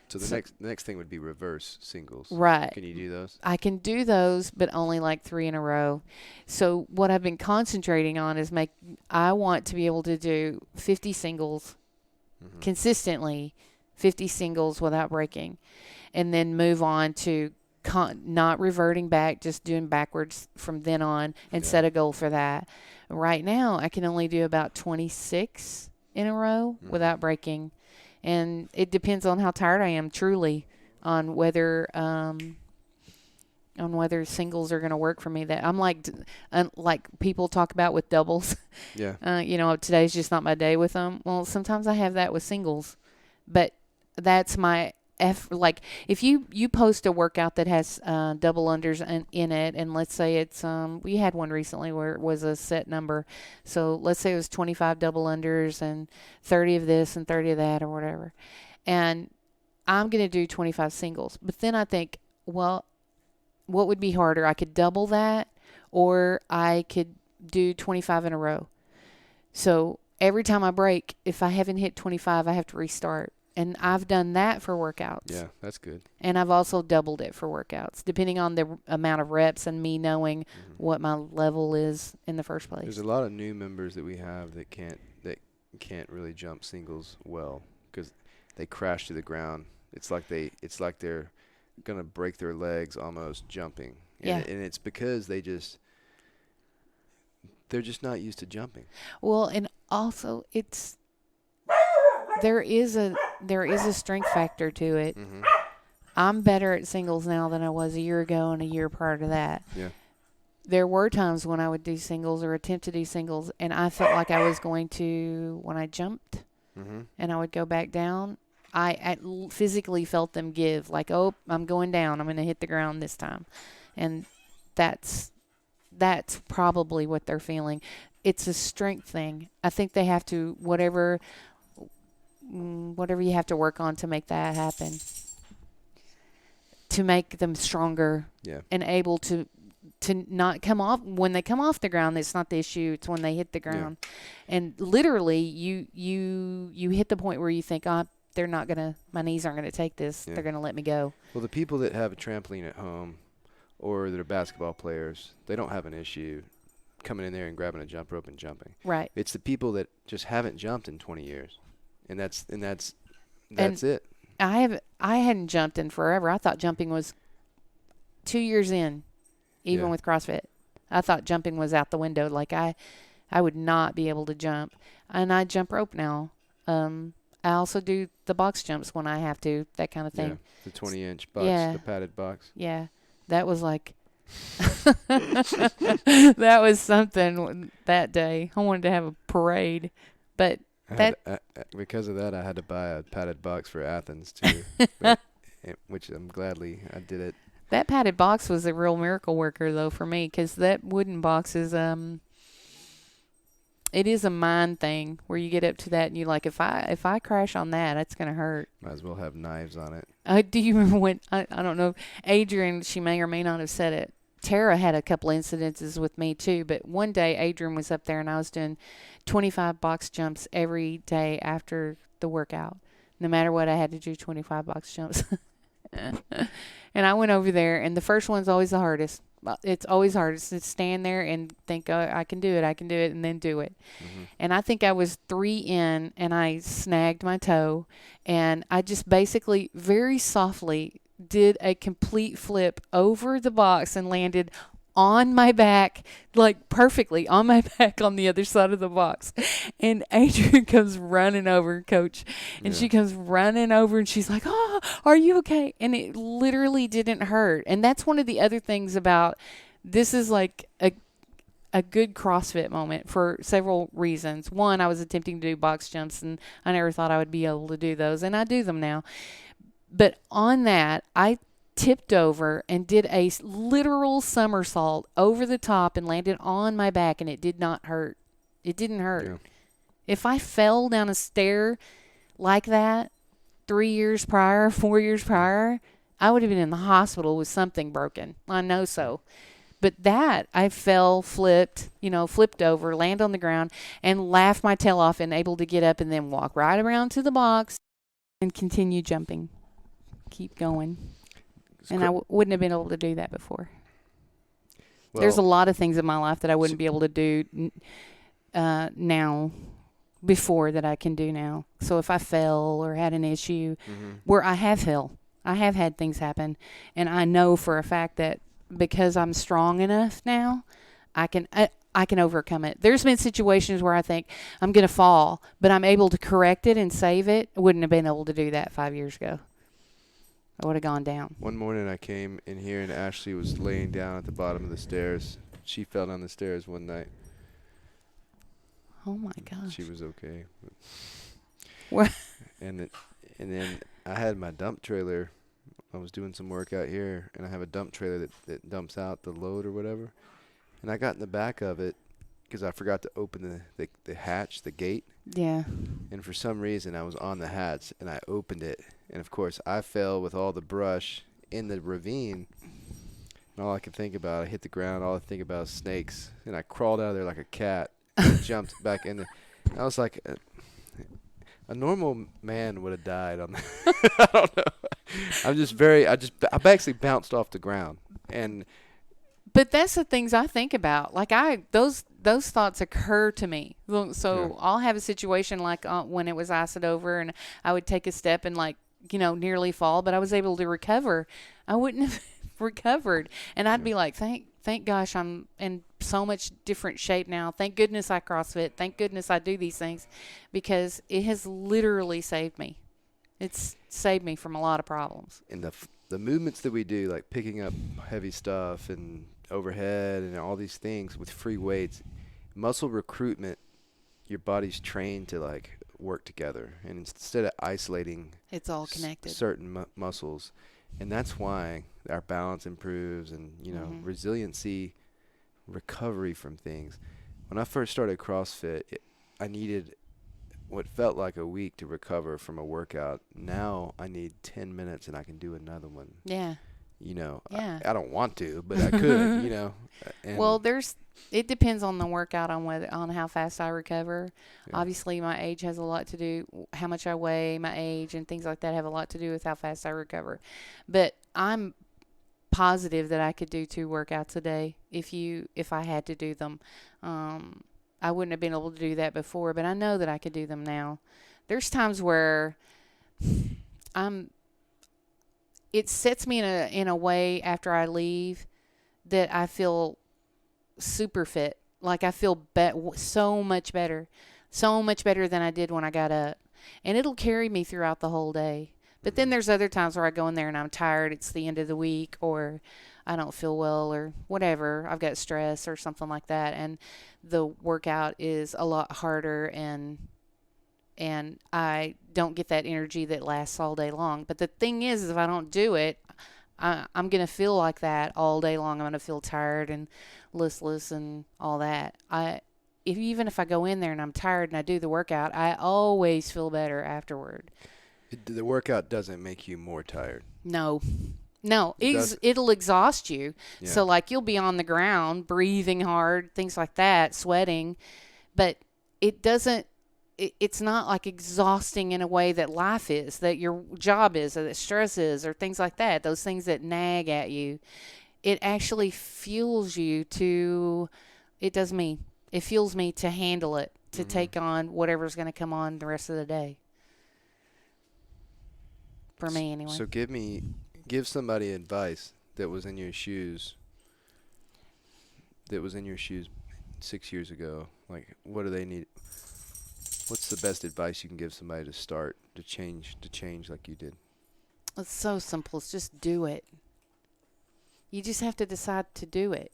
So the next thing would be reverse singles. Right. Can you do those? I can do those, but only like 3 in a row. So what I've been concentrating on is I want to be able to do 50 singles consistently, 50 singles without breaking, and then move on to not reverting back, just doing backwards from then on, and set a goal for that. Right now, I can only do about 26 in a row without breaking, and it depends on how tired I am, truly, on whether singles are going to work for me. That I'm like people talk about with doubles. Yeah. Today's just not my day with them. Well, sometimes I have that with singles, but that's my like if you post a workout that has double unders in it, and let's say it's we had one recently where it was a set number, so let's say it was 25 double unders and 30 of this and 30 of that or whatever, and I'm going to do 25 singles. But then I think, well, what would be harder? I could double that, or I could do 25 in a row. So every time I break, if I haven't hit 25, I have to restart. And I've done that for workouts. Yeah, that's good. And I've also doubled it for workouts, depending on the amount of reps and me knowing what my level is in the first place. There's a lot of new members that we have that can't really jump singles well because they crash to the ground. It's like they're gonna break their legs almost jumping. And it's because they just they're just not used to jumping. Well, and also there is a strength factor to it. Mm-hmm. I'm better at singles now than I was a year ago and a year prior to that. Yeah. There were times when I would do singles or attempt to do singles, and I felt like I was going to, when I jumped and I would go back down, I physically felt them give, like, oh, I'm going down. I'm going to hit the ground this time. And that's probably what they're feeling. It's a strength thing. I think they have to, whatever you have to work on to make that happen, to make them stronger and able to not come off. When they come off the ground, it's not the issue. It's when they hit the ground. And literally you hit the point where you think, they're not going to, my knees aren't going to take this. They're going to let me go. Well, the people that have a trampoline at home or that are basketball players, they don't have an issue coming in there and grabbing a jump rope and jumping. Right. It's the people that just haven't jumped in 20 years. And that's it. I hadn't jumped in forever. I thought jumping was 2 years in, even with CrossFit. I thought jumping was out the window. Like I would not be able to jump. And I jump rope now. I also do the box jumps when I have to, that kind of thing. Yeah, the 20-inch box, the padded box. Yeah, that was like, that was something that day. I wanted to have a parade, but because of that, I had to buy a padded box for Athens too, which I'm gladly I did it. That padded box was a real miracle worker though for me, because that wooden box is it is a mind thing where you get up to that and you're like, if I crash on that, it's gonna hurt. Might as well have knives on it. Do you remember when I don't know, Adrian? She may or may not have said it. Tara had a couple incidences with me too, but one day Adrian was up there and I was doing 25 box jumps every day after the workout. No matter what, I had to do 25 box jumps. And I went over there, and the first one's always the hardest. It's always hardest to stand there and think, oh, I can do it, and then do it. Mm-hmm. And I think I was 3 in, and I snagged my toe, and I just basically very softly did a complete flip over the box and landed on my back, like perfectly on my back on the other side of the box. And Adrian comes running over, Coach, and she comes running over and she's like, oh, are you okay? And it literally didn't hurt. And that's one of the other things about this is like a good CrossFit moment for several reasons. One, I was attempting to do box jumps and I never thought I would be able to do those, and I do them now. But on that, I tipped over and did a literal somersault over the top and landed on my back, and it did not hurt. It didn't hurt. Yeah. If I fell down a stair like that 3 years prior, 4 years prior, I would have been in the hospital with something broken. I know so. But that, I fell, flipped over, land on the ground, and laughed my tail off and able to get up and then walk right around to the box and continue jumping. Keep going. And I wouldn't have been able to do that before. Well, there's a lot of things in my life that I wouldn't be able to do now, before, that I can do now. So if I fell or had an issue where I have had things happen, and I know for a fact that because I'm strong enough now, I can overcome it. There's been situations where I think I'm going to fall, but I'm able to correct it and save it. I wouldn't have been able to do that 5 years ago. I would have gone down. One morning I came in here and Ashley was laying down at the bottom of the stairs. She fell down the stairs one night. Oh my gosh. She was okay. What? And then I had my dump trailer. I was doing some work out here, and I have a dump trailer that dumps out the load or whatever. And I got in the back of it because I forgot to open the hatch, the gate. Yeah. And for some reason, I was on the hatch, and I opened it. And, of course, I fell with all the brush in the ravine. And all I could think about, I hit the ground, all I think about is snakes. And I crawled out of there like a cat and jumped back in there. I was like, a normal man would have died on that. I don't know. I basically bounced off the ground. But that's the things I think about. Like those thoughts occur to me. So I'll have a situation like when it was acid over, and I would take a step and nearly fall, but I was able to recover. I wouldn't have recovered, and I'd be like, thank thank gosh I'm in so much different shape now. Thank goodness I CrossFit. Thank goodness I do these things, because it has literally saved me. It's saved me from a lot of problems. And the movements that we do, like picking up heavy stuff and overhead and all these things with free weights, muscle recruitment, your body's trained to like work together, and instead of isolating, it's all connected. Certain muscles, and that's why our balance improves, and resiliency, recovery from things. When I first started CrossFit, I needed what felt like a week to recover from a workout. Now I need 10 minutes and I can do another one. Yeah. I don't want to, but I could, And well, it depends on the workout, on how fast I recover. Yeah. Obviously, my age has a lot to do. How much I weigh, my age, and things like that have a lot to do with how fast I recover. But I'm positive that I could do 2 workouts a day if I had to do them. I wouldn't have been able to do that before, but I know that I could do them now. There's times where it sets me in a way after I leave that I feel super fit. Like I feel so much better than I did when I got up. And it'll carry me throughout the whole day. But then there's other times where I go in there and I'm tired. It's the end of the week, or I don't feel well, or whatever. I've got stress or something like that. And the workout is a lot harder, and I don't get that energy that lasts all day long. But the thing is if I don't do it, I'm going to feel like that all day long. I'm going to feel tired and listless and all that. Even if I go in there and I'm tired and I do the workout, I always feel better afterward. The workout doesn't make you more tired. No, it'll exhaust you. Yeah. So like you'll be on the ground, breathing hard, things like that, sweating, but it doesn't, it's not like exhausting in a way that life is, that your job is, or that stress is, or things like that. Those things that nag at you, it actually fuels you it fuels me to handle it, to take on whatever's going to come on the rest of the day. For me, anyway. So give somebody advice that was in your shoes 6 years ago. Like, what do they need? What's the best advice you can give somebody to start to change like you did? It's so simple. It's just do it. You just have to decide to do it.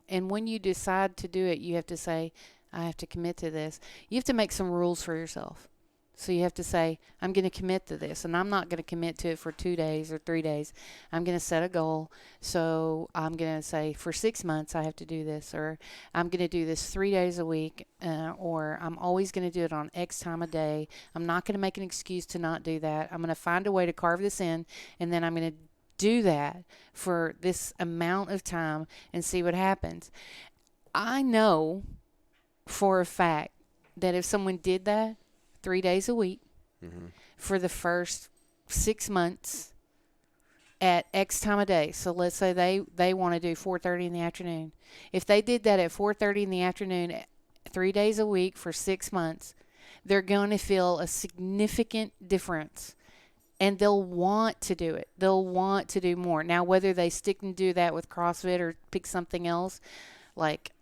And when you decide to do it, you have to say, I have to commit to this. You have to make some rules for yourself. So you have to say, I'm going to commit to this, and I'm not going to commit to it for 2 days or 3 days. I'm going to set a goal. So I'm going to say for 6 months I have to do this, or I'm going to do this 3 days a week, or I'm always going to do it on X time a day. I'm not going to make an excuse to not do that. I'm going to find a way to carve this in, and then I'm going to do that for this amount of time and see what happens. I know for a fact that if someone did that 3 days a week for the first 6 months at X time of day. So let's say they want to do 4:30 in the afternoon. If they did that at 4:30 in the afternoon 3 days a week for 6 months, they're going to feel a significant difference. And they'll want to do it. They'll want to do more. Now, whether they stick and do that with CrossFit or pick something else like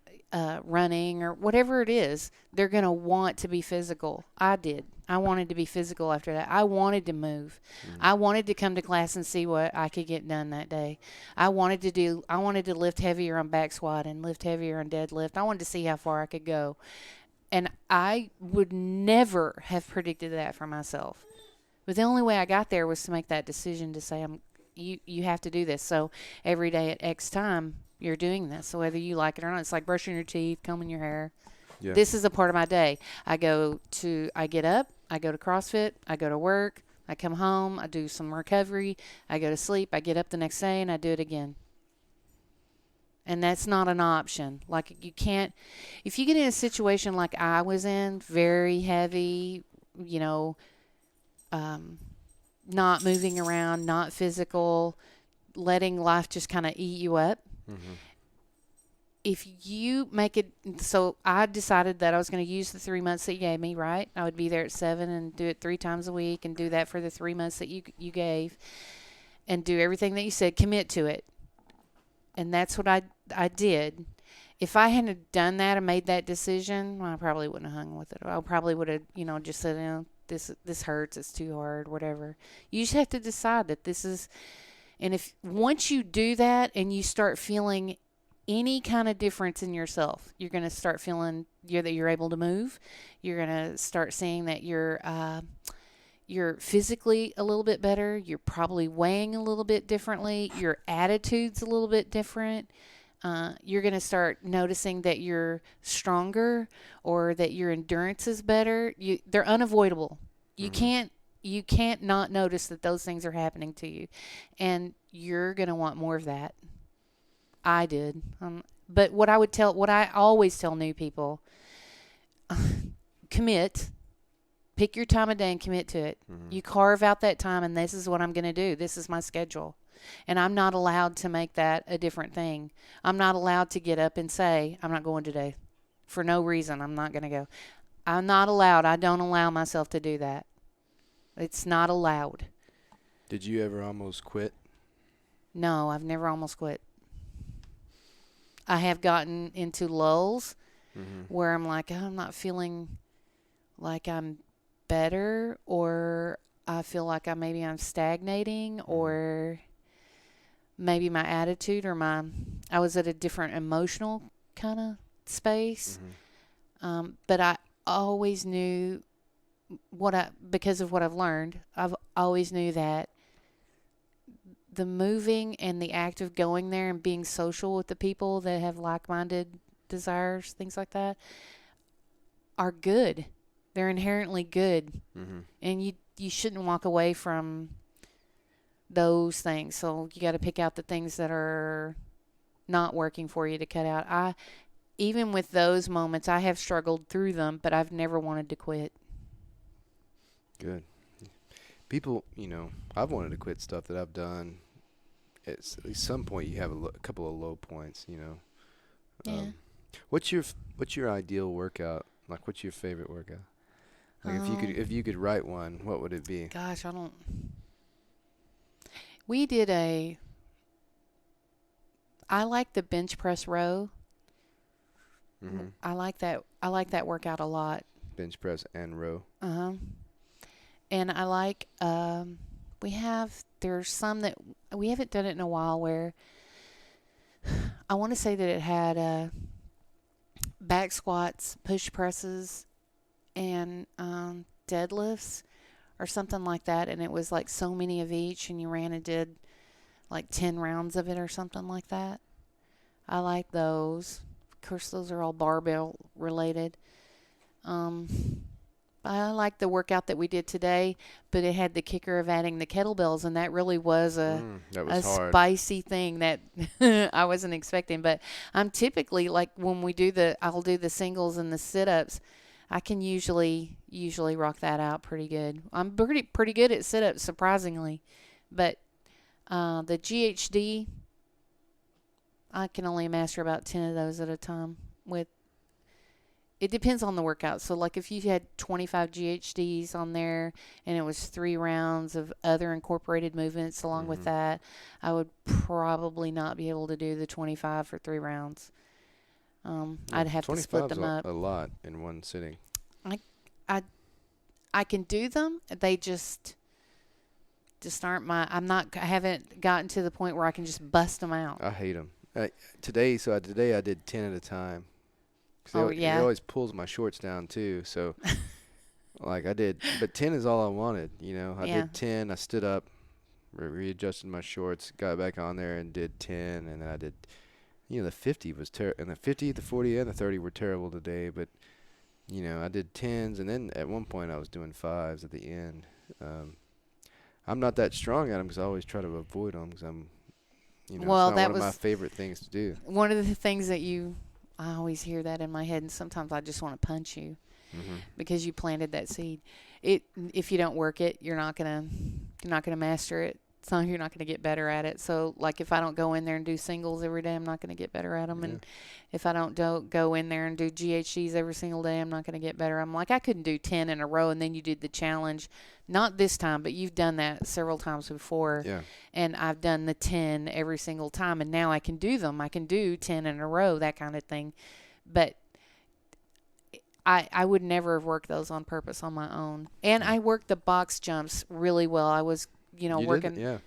running or whatever it is, they're going to want to be physical. I did. I wanted to be physical after that. I wanted to move. I wanted to come to class and see what I could get done that day. I wanted to lift heavier on back squat and lift heavier on deadlift. I wanted to see how far I could go. And I would never have predicted that for myself. But the only way I got there was to make that decision to say, you have to do this. So every day at X time, you're doing this. So whether you like it or not, it's like brushing your teeth, combing your hair. Yeah. This is a part of my day. I get up, I go to CrossFit, I go to work, I come home, I do some recovery, I go to sleep, I get up the next day and I do it again. And that's not an option. Like you can't, if you get in a situation like I was in, very heavy, not moving around, not physical, letting life just kind of eat you up. If you make it, so I decided that I was going to use the 3 months that you gave me, right? I would be there at 7 and do it 3 times a week and do that for the 3 months that you gave and do everything that you said, commit to it. And that's what I did. If I hadn't done that and made that decision, well, I probably wouldn't have hung with it. I probably would have, just said, this hurts, it's too hard, whatever. You just have to decide that this is, and if once you do that and you start feeling any kind of difference in yourself, you're going to start feeling that you're able to move. You're going to start seeing that you're physically a little bit better. You're probably weighing a little bit differently. Your attitude's a little bit different. You're going to start noticing that you're stronger or that your endurance is better. They're unavoidable. You can't not notice that those things are happening to you, and you're going to want more of that. I did. But what I always tell new people, commit. Pick your time of day and commit to it. You carve out that time, and this is what I'm going to do. This is my schedule. And I'm not allowed to make that a different thing. I'm not allowed to get up and say, I'm not going today. For no reason, I'm not going to go. I'm not allowed. I don't allow myself to do that. It's not allowed. Did you ever almost quit? No, I've never almost quit. I have gotten into lulls where I'm like, I'm not feeling like I'm better, or I feel like maybe I'm stagnating, or maybe my attitude or I was at a different emotional kind of space. But I always knew because of what I've learned, I've always knew that the moving and the act of going there and being social with the people that have like-minded desires, things like that, are good. They're inherently good. And you shouldn't walk away from those things. So you got to pick out the things that are not working for you to cut out. Even with those moments, I have struggled through them, but I've never wanted to quit. Good. People, I've wanted to quit stuff that I've done. At least some point you have a couple of low points, Yeah. What's your ideal workout? Like, what's your favorite workout? Like, if you could write one, what would it be? Gosh, we did I like the bench press row. I like that workout a lot. Bench press and row. And I like, there's some that we haven't done it in a while where I want to say that it had back squats, push presses, and deadlifts or something like that. And it was like so many of each, and you ran and did like 10 rounds of it or something like that. I like those. Of course, those are all barbell related. I like the workout that we did today, but it had the kicker of adding the kettlebells, and that really was a spicy thing that I wasn't expecting. But I'm typically, like, when I'll do the singles and the sit-ups, I can usually rock that out pretty good. I'm pretty good at sit-ups, surprisingly. But the GHD, I can only master about 10 of those at a time. It depends on the workout. So, like, if you had 25 GHDs on there and it was 3 rounds of other incorporated movements along with that, I would probably not be able to do the 25 for 3 rounds. I'd have to split them up. A lot in one sitting. I can do them. They just aren't I haven't gotten to the point where I can just bust them out. I hate them. Today I did 10 at a time. It always pulls my shorts down too. So, like, but 10 is all I wanted. I did 10. I stood up, readjusted my shorts, got back on there and did 10, and then I did. The 50 was terrible, and the 50, the 40, and the 30 were terrible today. But I did 10s, and then at one point I was doing 5s at the end. I'm not that strong at them because I always try to avoid them because I'm. It's not one of my favorite things to do. One of the things that I always hear that in my head, and sometimes I just want to punch you because you planted that seed. If you don't work it, you're not gonna master it. So you're not going to get better at it. So, like, if I don't go in there and do singles every day, I'm not going to get better at them. And if I don't go in there and do GHDs every single day, I'm not going to get better. I'm like, I couldn't do 10 in a row, and then you did the challenge. Not this time, but you've done that several times before. Yeah. And I've done the 10 every single time, and now I can do them. I can do 10 in a row, that kind of thing. But I would never have worked those on purpose on my own. And I worked the box jumps really well. I was working. Yeah.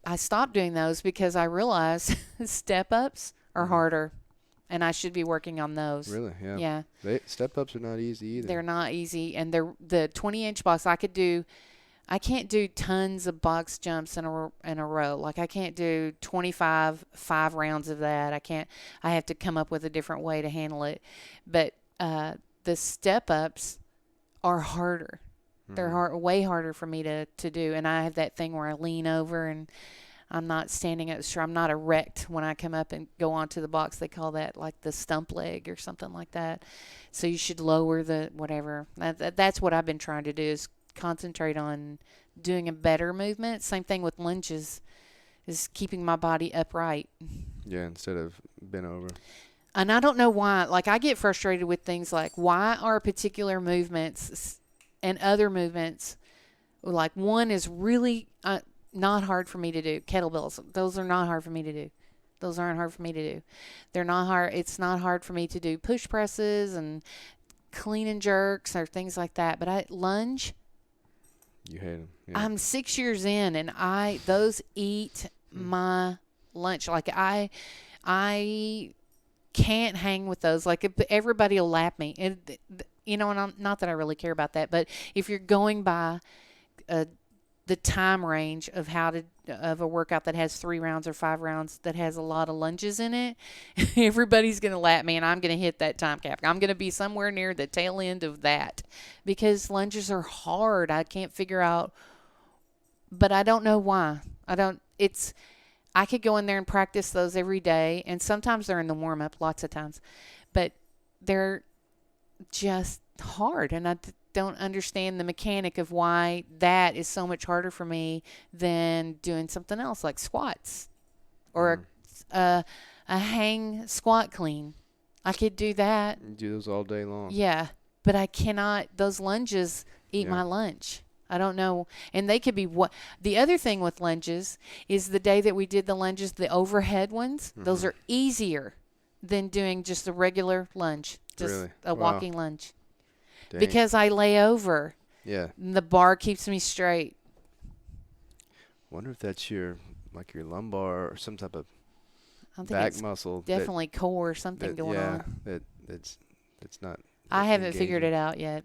I stopped doing those because I realized step ups are harder, and I should be working on those. Really? Yeah. Yeah. Step ups are not easy either. They're not easy, and the 20-inch box I can't do tons of box jumps in a row. Like, I can't do 5 rounds of that. I have to come up with a different way to handle it. But the step ups are harder. They're way harder for me to do. And I have that thing where I lean over and I'm not standing up straight. I'm not erect when I come up and go onto the box. They call that like the stump leg or something like that. So you should lower the whatever. That's what I've been trying to do, is concentrate on doing a better movement. Same thing with lunges, is keeping my body upright. Yeah, instead of bent over. And I don't know why. Like, I get frustrated with things like, why are particular movements and other movements, like, one is really not hard for me to do. Kettlebells, those are not hard for me to do. Those aren't hard for me to do. They're not hard. It's not hard for me to do push presses and clean and jerks or things like that. But lunge, you hate them. Yeah. I'm 6 years in, and those eat my lunch. Like, I can't hang with those. Like, everybody will lap me. And not that I really care about that, but if you're going by the time range of of a workout that has 3 rounds or 5 rounds that has a lot of lunges in it, everybody's going to lap me, and I'm going to hit that time cap. I'm going to be somewhere near the tail end of that, because lunges are hard. I can't figure out, but I don't know why. I could go in there and practice those every day, and sometimes they're in the warm-up, lots of times, but they're just hard, and I don't understand the mechanic of why that is so much harder for me than doing something else like squats or a hang squat clean. I could do that. You do those all day long. Yeah, but I cannot. Those lunges eat my lunch. I don't know. And they could be the other thing with lunges is the day that we did the lunges, the overhead ones, those are easier than doing just a regular lunge, just a walking lunge. Dang. Because I lay over. Yeah. And the bar keeps me straight. Wonder if that's your lumbar or some type of I think back it's muscle. definitely core or something going on. Yeah, that's not. I haven't figured it out yet.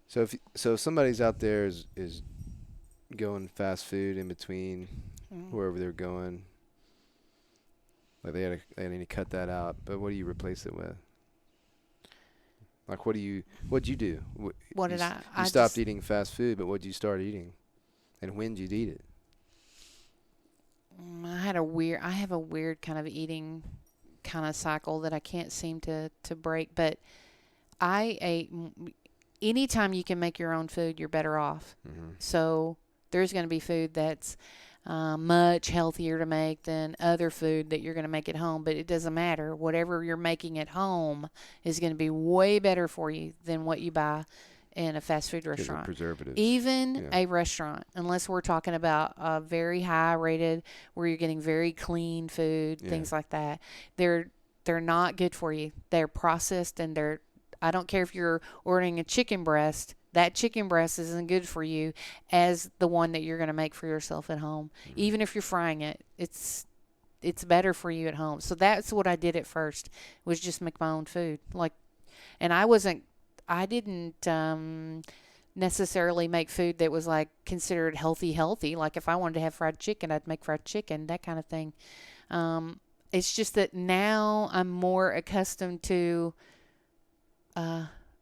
So if somebody's out there is going fast food in between wherever they're going, like they need to cut that out. But what do you replace it with? Like, what'd you do? What did I? You stopped eating fast food, but what'd you start eating? And when did you eat it? I have a weird kind of eating kind of cycle that I can't seem to break. But I ate. Anytime you can make your own food, you're better off. So there's going to be food that's much healthier to make than other food that you're going to make at home. But it doesn't matter. Whatever you're making at home is going to be way better for you than what you buy in a fast food restaurant. Preservatives. Even a restaurant, unless we're talking about a very high rated where you're getting very clean food, things like that. They're not good for you. They're processed, and I don't care if you're ordering a chicken breast. That chicken breast isn't good for you as the one that you're going to make for yourself at home. Even if you're frying it, it's better for you at home. So that's what I did at first, was just make my own food. And I didn't necessarily make food that was like considered healthy. Like, if I wanted to have fried chicken, I'd make fried chicken, that kind of thing. It's just that now I'm more accustomed to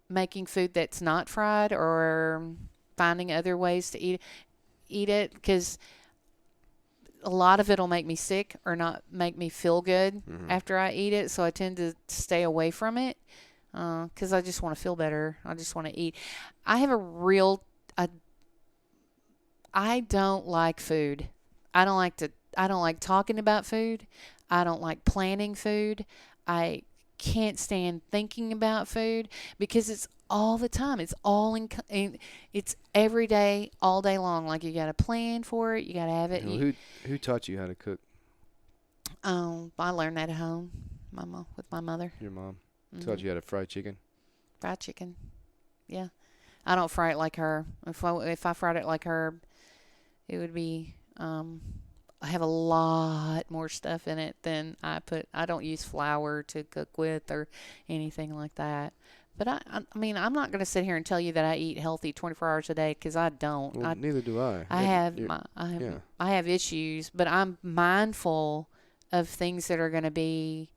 making food that's not fried, or finding other ways to eat it, because a lot of it will make me sick or not make me feel good after I eat it. So I tend to stay away from it because I just want to feel better. I just want to eat. I have I don't like food. I don't like talking about food. I don't like planning food. I can't stand thinking about food because it's all the time. It's all it's every day, all day long. Like you got to plan for it. You got to have it. Who taught you how to cook? I learned that at home, with my mother. Your mom taught you how to fry chicken? Fried chicken. Yeah. I don't fry it like her. If I fried it like her, it would be I have a lot more stuff in it than I put. I don't use flour to cook with or anything like that. But I mean, I'm not going to sit here and tell you that I eat healthy 24 hours a day because I don't. Well, neither do I. I have issues, but I'm mindful of things that are going to be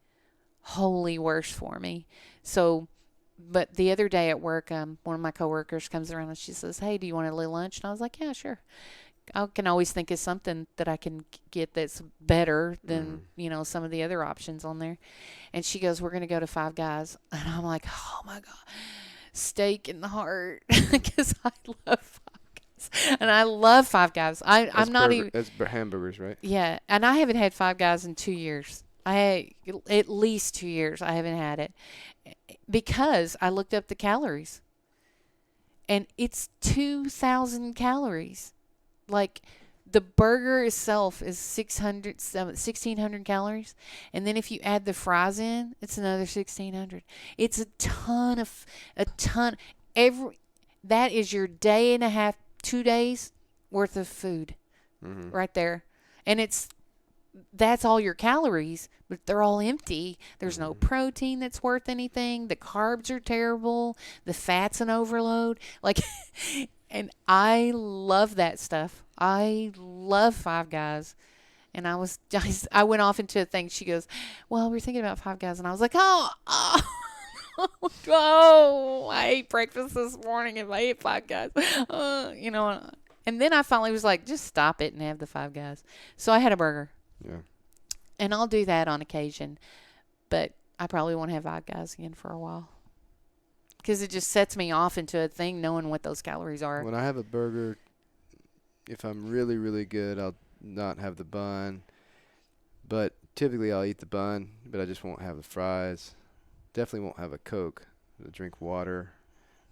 wholly worse for me. So, but the other day at work, one of my coworkers comes around and she says, "Hey, do you want a little lunch?" And I was like, "Yeah, sure." I can always think of something that I can get that's better than, some of the other options on there. And she goes, "We're going to go to Five Guys." And I'm like, "Oh my God, steak in the heart." Because I love Five Guys. And I love Five Guys. I'm not even. That's hamburgers, right? Yeah. And I haven't had Five Guys in 2 years. I had at least 2 years. I haven't had it because I looked up the calories. And it's 2,000 calories. Like the burger itself is 1,600 calories. And then if you add the fries in, it's another 1,600. It's a ton. That is your day and a half, 2 days worth of food right there. And that's all your calories, but they're all empty. There's no protein that's worth anything. The carbs are terrible. The fat's an overload. And I love that stuff. I love Five Guys. And I went off into a thing. She goes, "Well, we're thinking about Five Guys." And I was like, oh, I ate breakfast this morning and I ate Five Guys. And then I finally was like, just stop it and have the Five Guys. So I had a burger. Yeah. And I'll do that on occasion. But I probably won't have Five Guys again for a while. Because it just sets me off into a thing knowing what those calories are. When I have a burger, if I'm really, really good, I'll not have the bun. But typically I'll eat the bun, but I just won't have the fries. Definitely won't have a Coke. I'll drink water.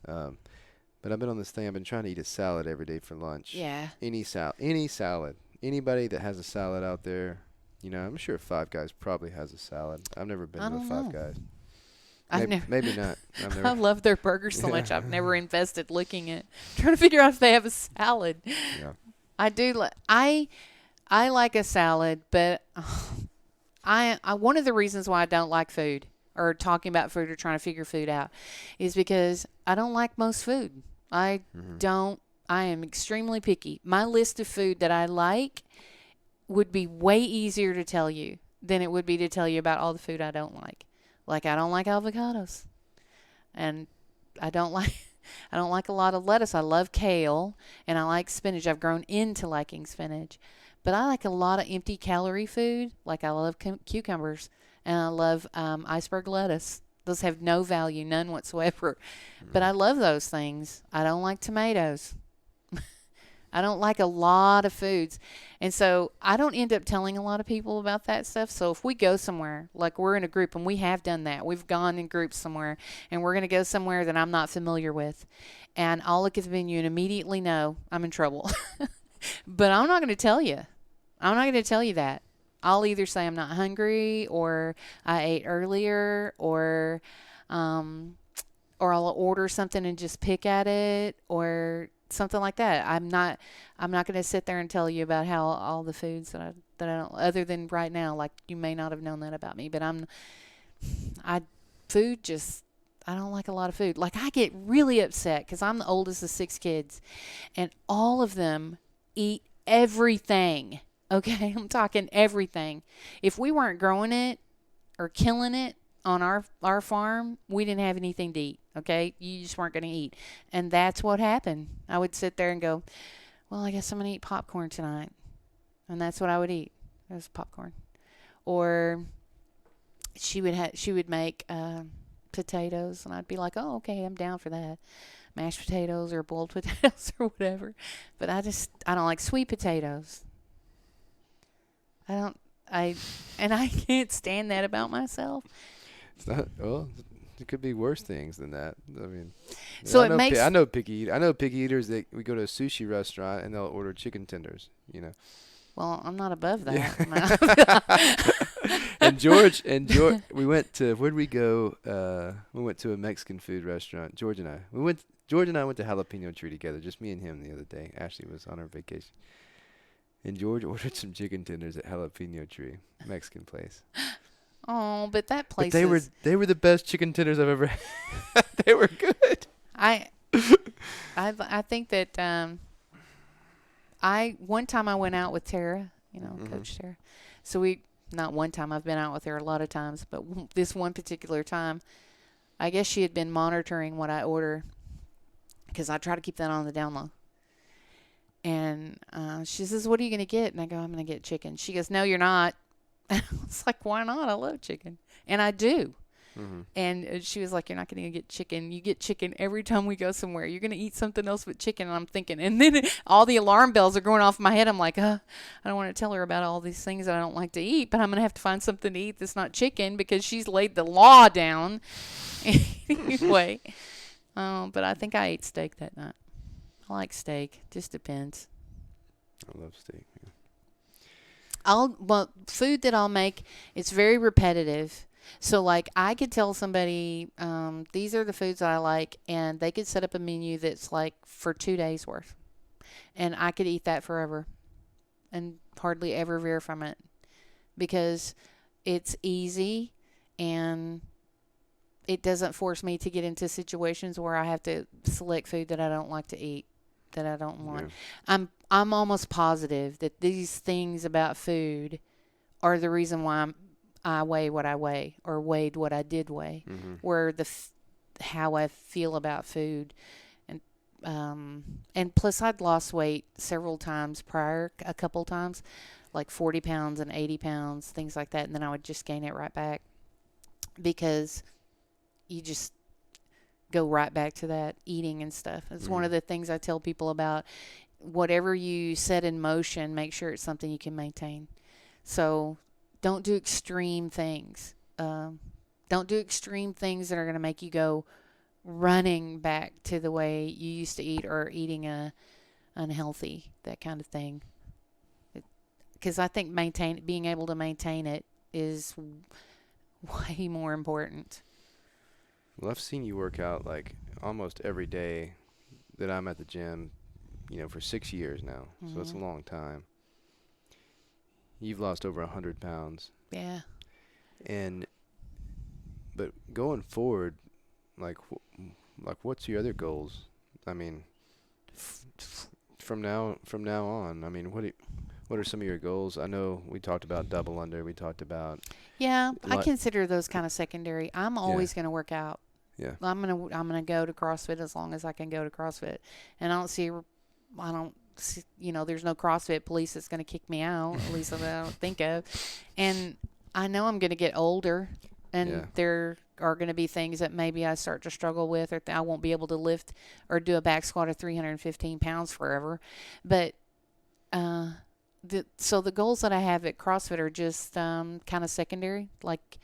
But I've been on this thing. I've been trying to eat a salad every day for lunch. Yeah. Any salad. Anybody that has a salad out there, I'm sure Five Guys probably has a salad. I've never been to Five Guys. Maybe not. I love their burgers so much. I've never invested looking at trying to figure out if they have a salad. Yeah. I do. I like a salad, but I one of the reasons why I don't like food or talking about food or trying to figure food out is because I don't like most food. I am extremely picky. My list of food that I like would be way easier to tell you than it would be to tell you about all the food I don't like. Like I don't like avocados, and I don't like a lot of lettuce. I love kale, and I like spinach. I've grown into liking spinach, but I like a lot of empty calorie food. Like I love cucumbers, and I love iceberg lettuce. Those have no value, none whatsoever. But I love those things. I don't like tomatoes. I don't like a lot of foods. And so I don't end up telling a lot of people about that stuff. So if we go somewhere, like we're in a group, and we have done that. We've gone in groups somewhere, and we're going to go somewhere that I'm not familiar with. And I'll look at the menu and immediately know I'm in trouble. But I'm not going to tell you. I'm not going to tell you that. I'll either say I'm not hungry, or I ate earlier, or I'll order something and just pick at it, or something like that. I'm not going to sit there and tell you about how all the foods that I don't, other than right now, like you may not have known that about me, but I don't like a lot of food. Like I get really upset because I'm the oldest of 6 kids, and all of them eat everything. Okay, I'm talking everything. If we weren't growing it or killing it on our farm, we didn't have anything to eat. Okay, you just weren't going to eat, and that's what happened. I would sit there and go, "Well, I guess I'm going to eat popcorn tonight," and that's what I would eat. It was popcorn, or she would make potatoes, and I'd be like, "Oh, okay, I'm down for that." mashed potatoes or boiled potatoes or whatever. But I don't like sweet potatoes. I can't stand that about myself. It's not, well, it could be worse things than that. I mean, So I know picky eaters that we go to a sushi restaurant and they'll order chicken tenders, Well, I'm not above that. And George, we went to, where'd we go? We went to a Mexican food restaurant. George and I went to Jalapeno Tree together, just me and him the other day. Ashley was on her vacation. And George ordered some chicken tenders at Jalapeno Tree, Mexican place. Oh, but that place. But they were the best chicken tenders I've ever had. They were good. I think that one time I went out with Tara, Coach Tara. So not one time, I've been out with her a lot of times, but this one particular time, I guess she had been monitoring what I order because I try to keep that on the down low. And she says, "What are you going to get?" And I go, "I'm going to get chicken." She goes, "No, you're not." I was like, "Why not? I love chicken." And I do. Mm-hmm. And she was like, "You're not going to get chicken. You get chicken every time we go somewhere. You're going to eat something else but chicken." And I'm thinking, and then all the alarm bells are going off in my head. I'm like, I don't want to tell her about all these things that I don't like to eat, but I'm going to have to find something to eat that's not chicken because she's laid the law down. Anyway, but I think I ate steak that night. I like steak. Just depends. I love steak. Yeah. Food that I'll make, it's very repetitive. So, like, I could tell somebody, these are the foods that I like, and they could set up a menu that's, like, for 2 days' worth. And I could eat that forever and hardly ever veer from it because it's easy and it doesn't force me to get into situations where I have to select food that I don't like to eat, that I don't want. Yeah. I'm almost positive that these things about food are the reason why I weigh what I weigh or weighed what I did weigh, where how I feel about food. And plus I'd lost weight several times prior, a couple times, like 40 pounds and 80 pounds, things like that. And then I would just gain it right back because you just go right back to that eating and stuff. It's one of the things I tell people about. Whatever you set in motion, make sure it's something you can maintain. So don't do extreme things. Don't do extreme things that are going to make you go running back to the way you used to eat or eating unhealthy, that kind of thing. Because I think being able to maintain it is way more important. Well, I've seen you work out like almost every day that I'm at the gym, for 6 years now. Mm-hmm. So it's a long time. You've lost over 100 pounds. Yeah. But going forward, like what's your other goals? I mean, from now on, I mean, what are some of your goals? I know we talked about double under. We talked about. Yeah, I consider those kind of secondary. I'm always going to work out. Yeah. I'm gonna go to CrossFit as long as I can go to CrossFit, and I don't see, there's no CrossFit police that's gonna kick me out. At least that I don't think of. And I know I'm gonna get older, and there are gonna be things that maybe I start to struggle with, or I won't be able to lift or do a back squat of 315 pounds forever. But so the goals that I have at CrossFit are just kind of secondary, like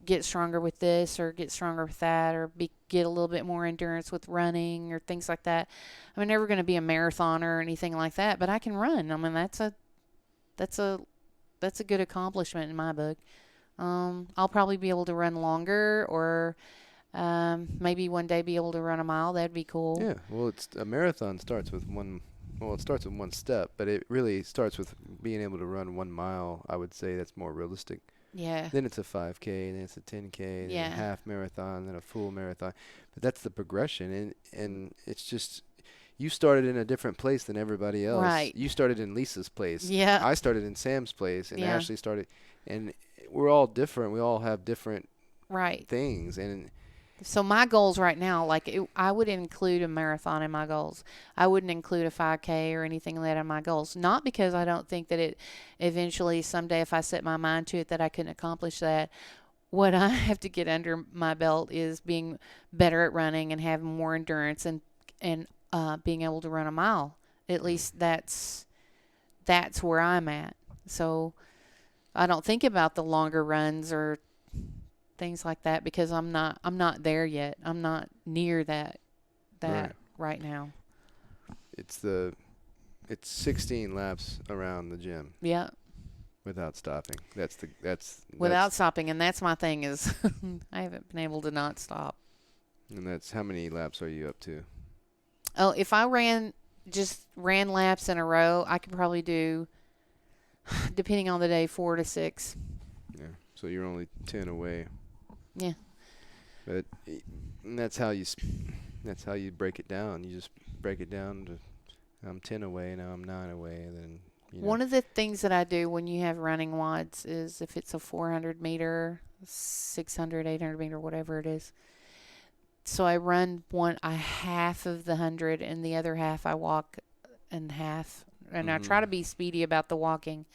get stronger with this or get stronger with that, or get a little bit more endurance with running or things like that. I'm never going to be a marathoner or anything like that, but I can run. I mean, that's a good accomplishment in my book. I'll probably be able to run longer, or maybe one day be able to run a mile. That'd be cool. Yeah. Well, a marathon starts with it starts with one step, but it really starts with being able to run 1 mile. I would say that's more realistic. Yeah. Then it's a 5K, then it's a 10K, then a half marathon, then a full marathon. But that's the progression, and it's just you started in a different place than everybody else. Right. You started in Lisa's place. Yeah. I started in Sam's place, and Ashley started, and we're all different. We all have different things, and so my goals right now, I would include a marathon in my goals. I wouldn't include a 5K or anything like that in my goals. Not because I don't think that it eventually someday, if I set my mind to it, that I couldn't accomplish that, what I have to get under my belt is being better at running and having more endurance and being able to run a mile. At least that's where I'm at. So I don't think about the longer runs or things like that because I'm not there yet. I'm not near that right now. It's 16 laps around the gym. Yeah. Without stopping. Without stopping, and that's my thing is I haven't been able to not stop. And that's how many laps are you up to? Oh, if I ran laps in a row, I could probably do, depending on the day, 4 to 6. Yeah. So you're only 10 away. Yeah. But that's how you break it down. You just break it down to I'm 10 away, now I'm 9 away, and then One of the things that I do when you have running WODs is if it's a 400 meter, 600, 800 meter, whatever it is. So I run a half of the 100 and the other half I walk in half. And I try to be speedy about the walking.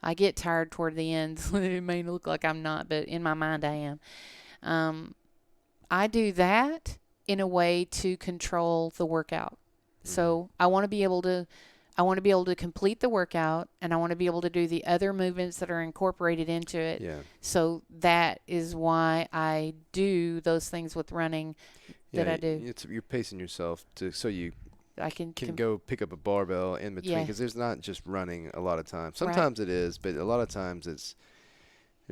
I get tired toward the end. It may look like I'm not, but in my mind I am. I do that in a way to control the workout. So I want to be able to complete the workout, and I want to be able to do the other movements that are incorporated into it. Yeah. So that is why I do those things with running that I do. You're pacing yourself so you I can go pick up a barbell in between because there's not just running a lot of times. Sometimes it is, but a lot of times there's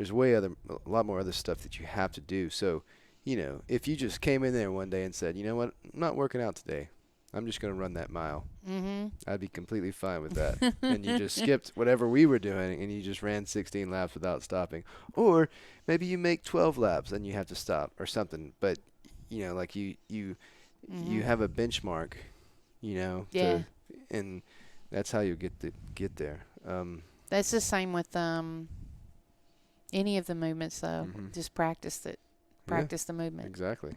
a lot more other stuff that you have to do. So, if you just came in there one day and said, you know what, I'm not working out today. I'm just going to run that mile. I'd be completely fine with that. And you just skipped whatever we were doing and you just ran 16 laps without stopping. Or maybe you make 12 laps and you have to stop or something. But, like you have a benchmark, and that's how you get there. That's the same with any of the movements, though. Just practice it. Practice the movement. Exactly.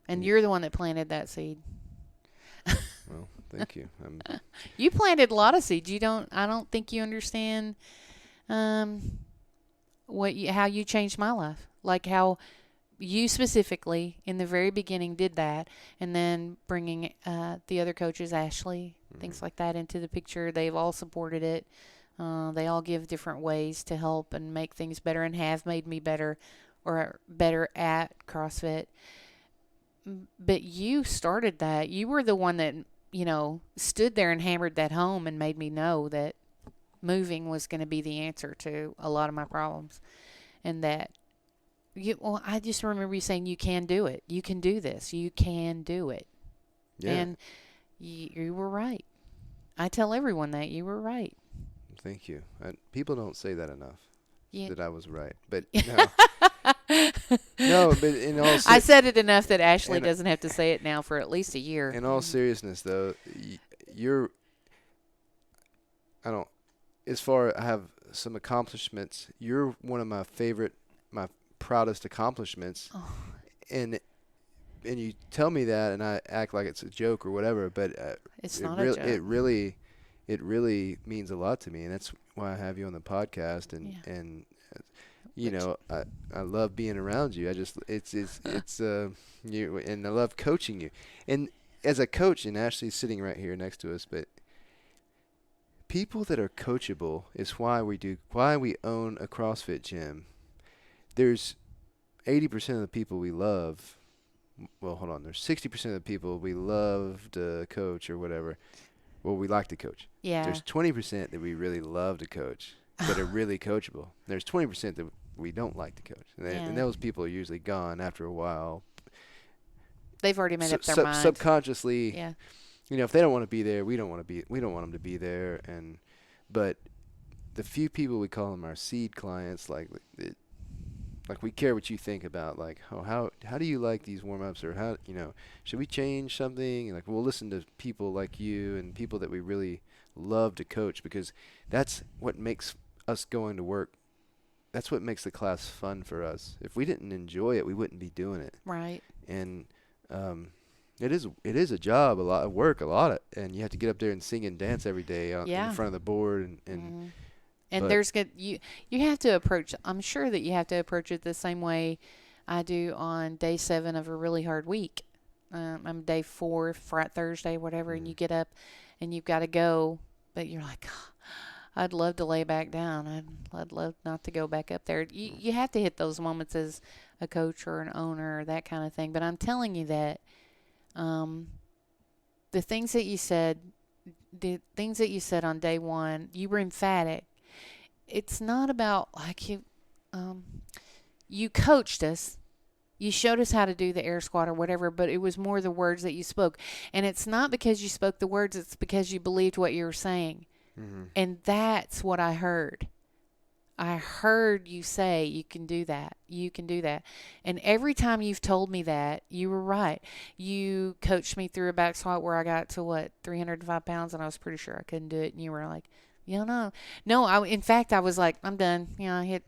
And you're the one that planted that seed. Well, thank you. You planted a lot of seeds. I don't think you understand how you changed my life. Like how you specifically in the very beginning did that, and then bringing the other coaches, Ashley, things like that into the picture. They've all supported it. They all give different ways to help and make things better and have made me better or better at CrossFit. But you started that. You were the one that, stood there and hammered that home and made me know that moving was going to be the answer to a lot of my problems. And that, I just remember you saying, you can do it. You can do this. You can do it. Yeah. And you were right. I tell everyone that you were right. Thank you. People don't say that enough, that I was right. But no. No, but in all I said it enough that Ashley doesn't have to say it now for at least a year. In all seriousness, though, I have some accomplishments. You're one of my proudest accomplishments. Oh. And you tell me that, and I act like it's a joke or whatever, but it's not a joke. It really means a lot to me, and that's why I have you on the podcast. And I love being around you. It's you, and I love coaching you. And as a coach, and Ashley's sitting right here next to us, but people that are coachable is why we own a CrossFit gym. There's 80% of the people we love. Well, hold on. There's 60% of the people we love to coach or whatever. Well, we like to coach. Yeah. There's 20% that we really love to coach that are really coachable. There's 20% that we don't like to coach. And those people are usually gone after a while. They've already made up their mind. Subconsciously, if they don't want to be there, we don't want them to be there. But the few people we call them our seed clients, like we care what you think about, like, how do you like these warm-ups, or how, should we change something? Like, we'll listen to people like you and people that we really love to coach, because that's what makes us going to work. That's what makes the class fun for us. If we didn't enjoy it, we wouldn't be doing it. Right. And it is a job, a lot of work, and you have to get up there and sing and dance every day in front of the board, and And you have to approach. I'm sure that you have to approach it the same way I do on day 7 of a really hard week. I'm day 4, Thursday, whatever, and you get up and you've got to go, but you're like, oh, I'd love to lay back down. I'd love not to go back up there. You have to hit those moments as a coach or an owner or that kind of thing. But I'm telling you that the things that you said on day 1, you were emphatic. It's not about like you coached us. You showed us how to do the air squat or whatever, but it was more the words that you spoke. And it's not because you spoke the words, it's because you believed what you were saying. Mm-hmm. And that's what I heard. I heard you say, you can do that. You can do that. And every time you've told me that, you were right. You coached me through a back squat where I got to 305 pounds, and I was pretty sure I couldn't do it. And you were like, no. In fact, I was like, I'm done. I hit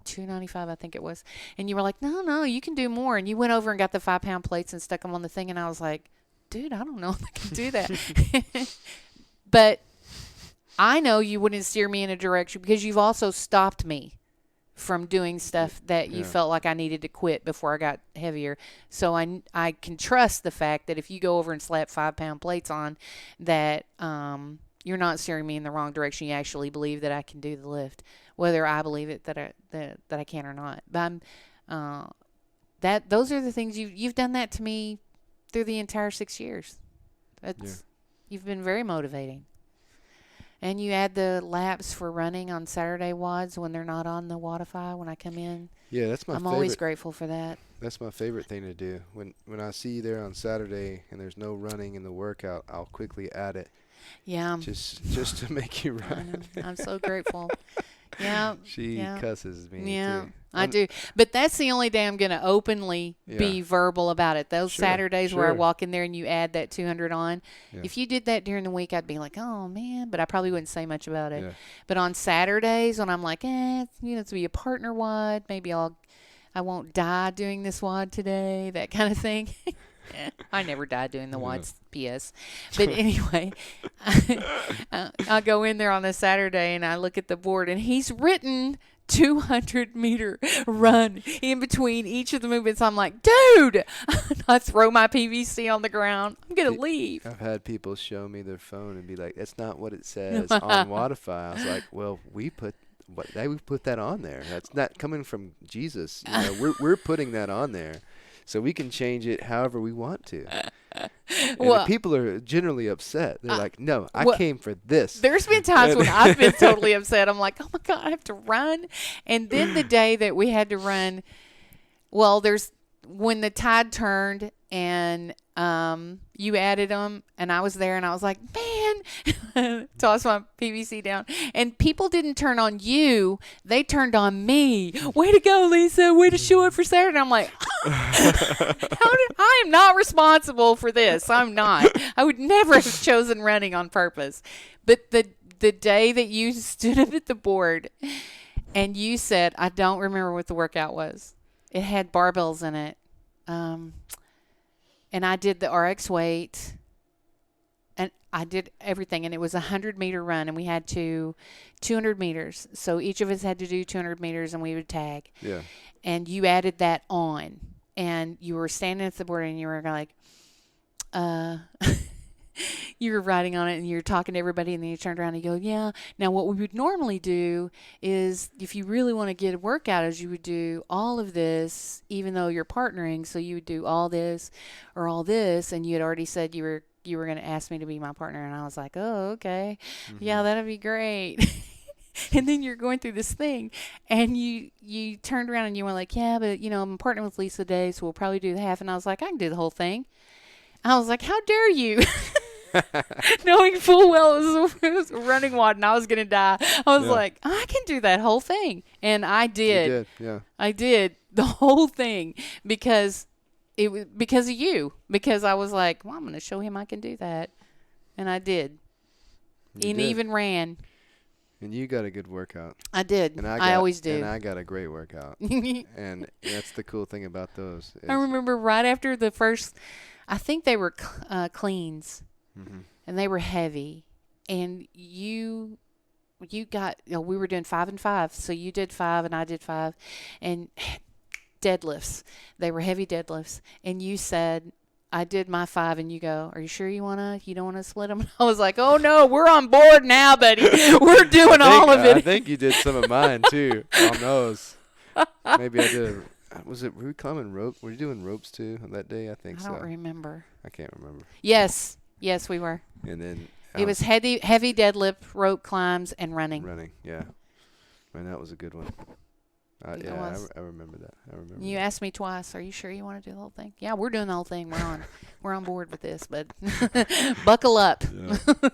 295, I think it was. And you were like, no, you can do more. And you went over and got the 5-pound plates and stuck them on the thing. And I was like, dude, I don't know if I can do that. But I know you wouldn't steer me in a direction because you've also stopped me from doing stuff that you felt like I needed to quit before I got heavier. So I can trust the fact that if you go over and slap 5-pound plates on, that you're not steering me in the wrong direction. You actually believe that I can do the lift, whether I believe it that I can or not. But those are the things you've done that to me through the entire 6 years. You've been very motivating. And you add the laps for running on Saturday WODs when they're not on the Wodify when I come in. Yeah, that's my favorite. I'm always grateful for that. That's my favorite thing to do. When I see you there on Saturday and there's no running in the workout, I'll quickly add it. Yeah. Just to make you run. I'm so grateful. Yeah. She cusses me too. I do. But that's the only day I'm going to openly be verbal about it. Those Saturdays where I walk in there and you add that 200 on. Yeah. If you did that during the week, I'd be like, oh, man. But I probably wouldn't say much about it. Yeah. But on Saturdays when I'm like, it's be a partner WOD. Maybe I won't die doing this WOD today. That kind of thing. I never died doing the WODs, P.S. But anyway, I'll go in there on a Saturday and I look at the board and he's written 200-meter run in between each of the movements. I'm like, dude, I throw my PVC on the ground. I'm going to leave. I've had people show me their phone and be like, that's not what it says on Wodify. I was like, well, we put that on there. That's not coming from Jesus. We're putting that on there. So we can change it however we want to. And people are generally upset. They're like, no, I came for this. There's been times when I've been totally upset. I'm like, oh, my God, I have to run. And then the day that we had to run, when the tide turned and you added them and I was there and I was like, man, toss my PVC down. And people didn't turn on you. They turned on me. Way to go, Lisa. Way to show up for Saturday. I'm like, I am not responsible for this. I'm not. I would never have chosen running on purpose. But the day that you stood up at the board and you said, I don't remember what the workout was. It had barbells in it. And I did the RX weight, and I did everything, and it was a 100-meter run, and we had 200 meters. So each of us had to do 200 meters, and we would tag. Yeah. And you added that on, and you were standing at the board, and you were like, you were writing on it and you're talking to everybody and then you turned around and you go, yeah. Now what we would normally do is if you really want to get a workout is you would do all of this even though you're partnering. So you would do all this or all this, and you had already said you were going to ask me to be my partner. And I was like, oh, okay. Mm-hmm. Yeah, that'd be great. And then you're going through this thing and you turned around and you were like, yeah, but I'm partnering with Lisa today, so we'll probably do the half. And I was like, I can do the whole thing. I was like, how dare you? Knowing full well it was a running WOD and I was going to die. I was like, I can do that whole thing. And I did. You did, yeah. I did the whole thing because it was because of you. Because I was like, well, I'm going to show him I can do that. And I did. Even ran. And you got a good workout. I did. And I always do. And I got a great workout. And that's the cool thing about those. I remember right after the first, I think they were cleans. Mm-hmm. And they were heavy. And you we were doing 5 and 5. So you did 5 and I did 5. And deadlifts. They were heavy deadlifts. And you said, I did my 5, and you go, are you sure you don't want to split them? I was like, oh no, we're on board now, buddy. We're doing all of it. I think you did some of mine too on those. Maybe I did. Were we climbing rope? Were you doing ropes too on that day? I think so. I don't remember. I can't remember. Yes, we were. And then it was heavy deadlift, rope climbs, and running. Yeah. Man, that was a good one. I remember that. You asked me twice, are you sure you want to do the whole thing? Yeah, we're doing the whole thing. We're on board with this, but buckle up. Yeah.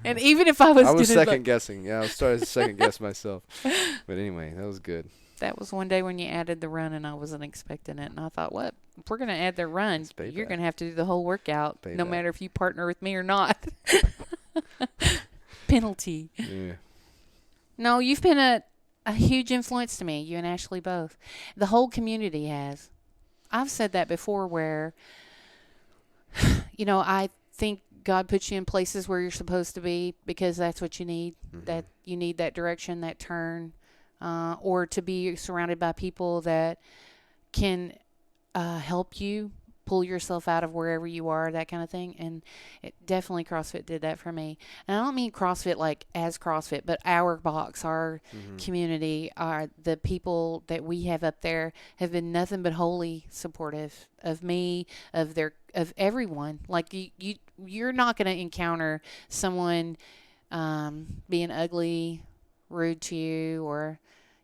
And even if I was second guessing. Yeah, I was starting to second guess myself. But anyway, that was good. That was one day when you added the run, and I wasn't expecting it. And I thought, what? If we're going to add the run, you're going to have to do the whole workout, no matter if you partner with me or not. Penalty. Yeah. No, you've been a huge influence to me, you and Ashley both. The whole community has. I've said that before where, I think God puts you in places where you're supposed to be because that's what you need. Mm-hmm. That you need that direction, that turn, or to be surrounded by people that can help you pull yourself out of wherever you are, that kind of thing. And it definitely CrossFit did that for me. And I don't mean CrossFit like as CrossFit, but our box, our community, the people that we have up there have been nothing but wholly supportive of me, of everyone. Like you're not going to encounter someone being ugly, rude to you, or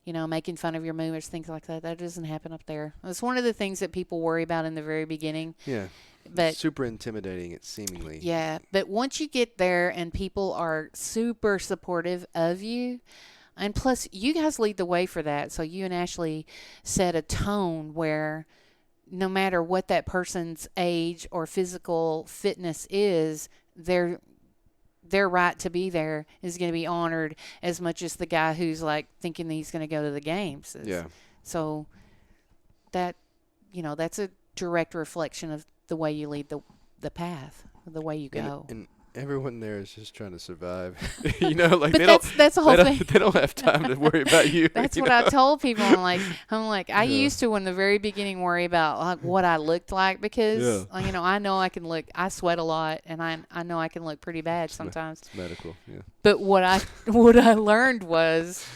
making fun of your movements, things like that. That doesn't happen up there. It's one of the things that people worry about in the very beginning. Yeah. But super intimidating, it seemingly. Yeah. But once you get there and people are super supportive of you, and plus you guys lead the way for that. So you and Ashley set a tone where no matter what that person's age or physical fitness is, their right to be there is going to be honored as much as the guy who's like thinking that he's going to go to the games. Yeah. So that, that's a direct reflection of the way you lead the path, the way you go. And everyone there is just trying to survive. But that's the whole thing. They don't have time to worry about you. That's what I told people. I'm like, I used to in the very beginning worry about like what I looked like because I know I can look. I sweat a lot, and I know I can look pretty bad sometimes. It's medical, yeah. But what I learned was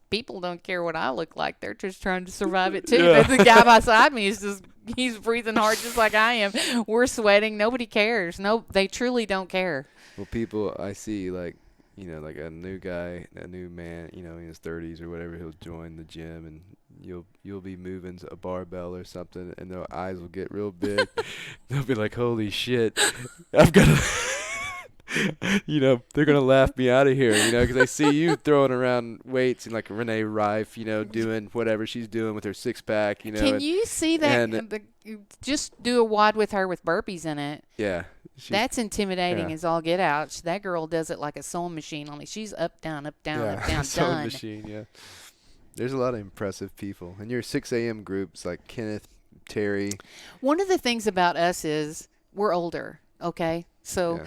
people don't care what I look like. They're just trying to survive it too. Yeah. The guy beside me he's breathing hard just like I am. We're sweating. Nobody cares. No, they truly don't care. Well, people I see like a new guy, a new man, in his 30s or whatever, he'll join the gym and you'll be moving a barbell or something and their eyes will get real big. They'll be like, holy shit, I've got to they're going to laugh me out of here, because they see you throwing around weights and like Renee Rife, doing whatever she's doing with her six-pack, Can you see that? Just do a WOD with her with burpees in it. Yeah. That's intimidating as all get out. That girl does it like a sewing machine. She's up, down, up, down, up, down, sewing machine, yeah. There's a lot of impressive people. And your 6 a.m. groups like Kenneth, Terry. One of the things about us is we're older, okay? So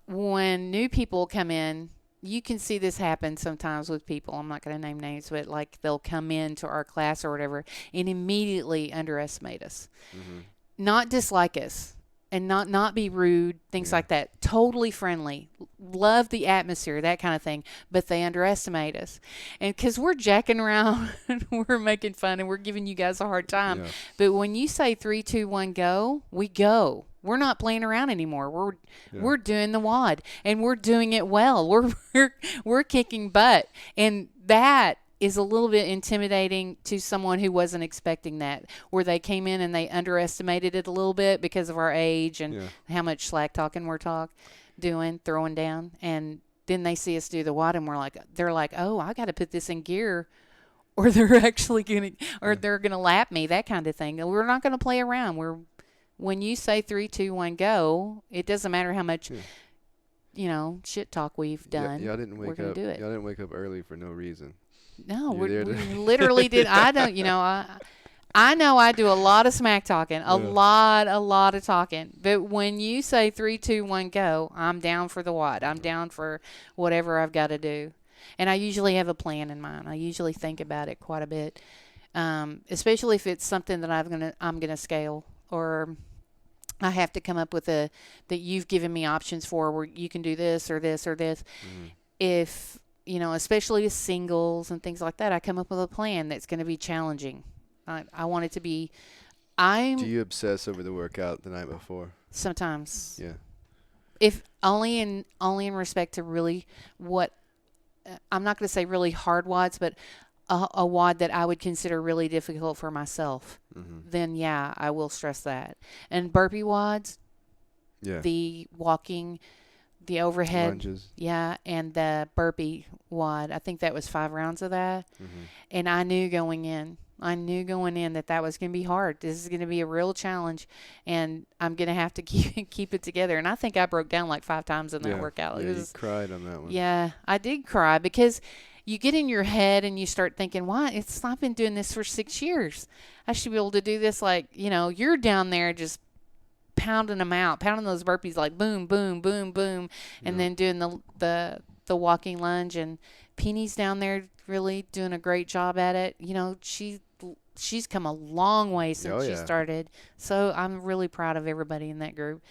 when new people come in, you can see this happen sometimes with people. I'm not going to name names, but like they'll come into our class or whatever and immediately underestimate us. Mm-hmm. Not dislike us and not be rude, things like that. Totally friendly. Love the atmosphere, that kind of thing. But they underestimate us. And because we're jacking around and we're making fun and we're giving you guys a hard time. Yeah. But when you say 3, 2, 1, go, we go. We're not playing around anymore. We're doing the WOD and we're doing it well. We're kicking butt, and that is a little bit intimidating to someone who wasn't expecting that. Where they came in and they underestimated it a little bit because of our age and how much slack talking we're throwing down, and then they see us do the WOD and they're like, oh, I got to put this in gear, or they're actually they're gonna lap me, that kind of thing. We're not gonna play around. When you say 3, 2, 1, go, it doesn't matter how much, shit talk we've done. Y'all didn't wake up. Do it. Y'all didn't wake up early for no reason. No, we literally did. I don't. I know I do a lot of smack talking, a lot of talking. But when you say 3, 2, 1, go, I'm down for the WOD. I'm down for whatever I've got to do. And I usually have a plan in mind. I usually think about it quite a bit, especially if it's something that I'm gonna scale, or I have to come up with that you've given me options for, where you can do this or this or this. If, especially singles and things like that, I come up with a plan that's going to be challenging. I want it to be. Do you obsess over the workout the night before? Sometimes. Yeah. If only in respect to really what, I'm not going to say really hard WODs, but a WOD that I would consider really difficult for myself, then yeah, I will stress that. And burpee WODs, the walking, the overhead lunges, and the burpee WOD. I think that was 5 rounds of that, and I knew going in that was going to be hard. This is going to be a real challenge, and I'm going to have to keep it together. And I think I broke down like 5 times in that workout. Yeah, you cried on that one. Yeah, I did cry, because you get in your head and you start thinking, why? I've been doing this for 6 years. I should be able to do this. Like, you're down there just pounding them out, pounding those burpees like boom, boom, boom, boom, and then doing the walking lunge. And Peenie's down there really doing a great job at it. She's come a long way since she started. So I'm really proud of everybody in that group.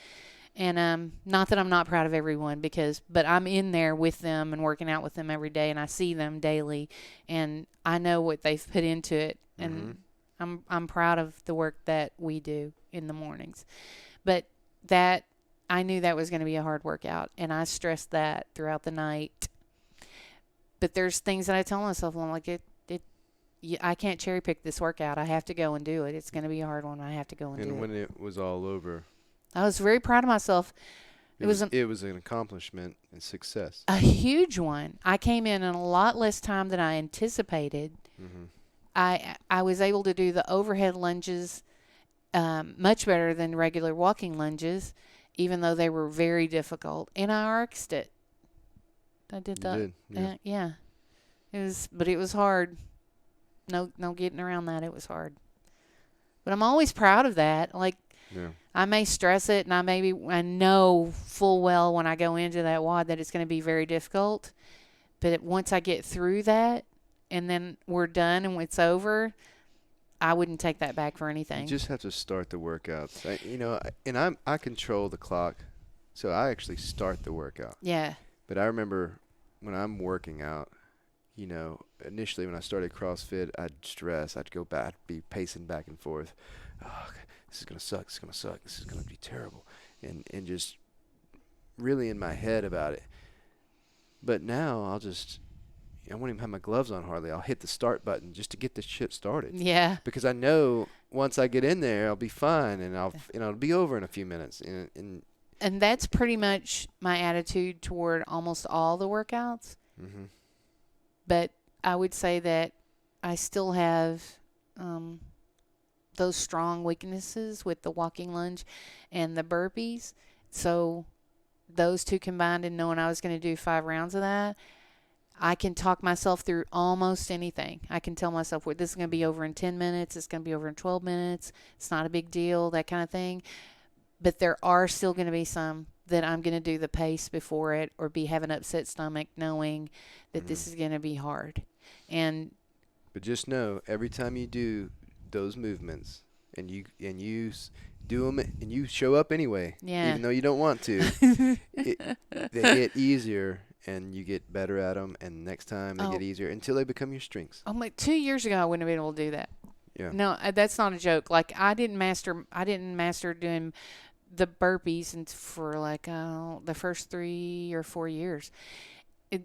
And not that I'm not proud of everyone, but I'm in there with them and working out with them every day, and I see them daily, and I know what they've put into it, and I'm proud of the work that we do in the mornings. But that, I knew that was going to be a hard workout, and I stressed that throughout the night. But there's things that I tell myself, I'm like, I can't cherry pick this workout. I have to go and do it. It's going to be a hard one. I have to go and do it. And when it was all over, I was very proud of myself. It was an accomplishment and success. A huge one. I came in a lot less time than I anticipated. I was able to do the overhead lunges much better than regular walking lunges, even though they were very difficult. And I arched it. I did that. You did, yeah. It was hard. No getting around that. It was hard. But I'm always proud of that. Like, I may stress it, and I know full well when I go into that WOD that it's going to be very difficult. But once I get through that, and then we're done and it's over, I wouldn't take that back for anything. You just have to start the workouts. I control the clock, so I actually start the workout. Yeah. But I remember when I'm working out, initially when I started CrossFit, I'd stress. I'd go back, be pacing back and forth. Oh, this is going to suck. This is going to suck. This is going to be terrible. And just really in my head about it. But now I won't even have my gloves on hardly. I'll hit the start button just to get this shit started. Yeah. Because I know once I get in there, I'll be fine, and it'll be over in a few minutes. And that's pretty much my attitude toward almost all the workouts. But I would say that I still have those strong weaknesses with the walking lunge and the burpees. So those two combined, and knowing I was going to do 5 rounds of that, I can talk myself through almost anything. I can tell myself, well, this is going to be over in 10 minutes. It's going to be over in 12 minutes. It's not a big deal, that kind of thing. But there are still going to be some that I'm going to do the pace before it, or have an upset stomach knowing that this is going to be hard. But just know, every time you do those movements and you do them and you show up anyway, even though you don't want to, they get easier and you get better at them, and next time they get easier until they become your strengths. I'm like, 2 years ago I wouldn't have been able to do that. Yeah. No, that's not a joke. Like, I didn't master doing the burpees for like the first 3 or 4 years,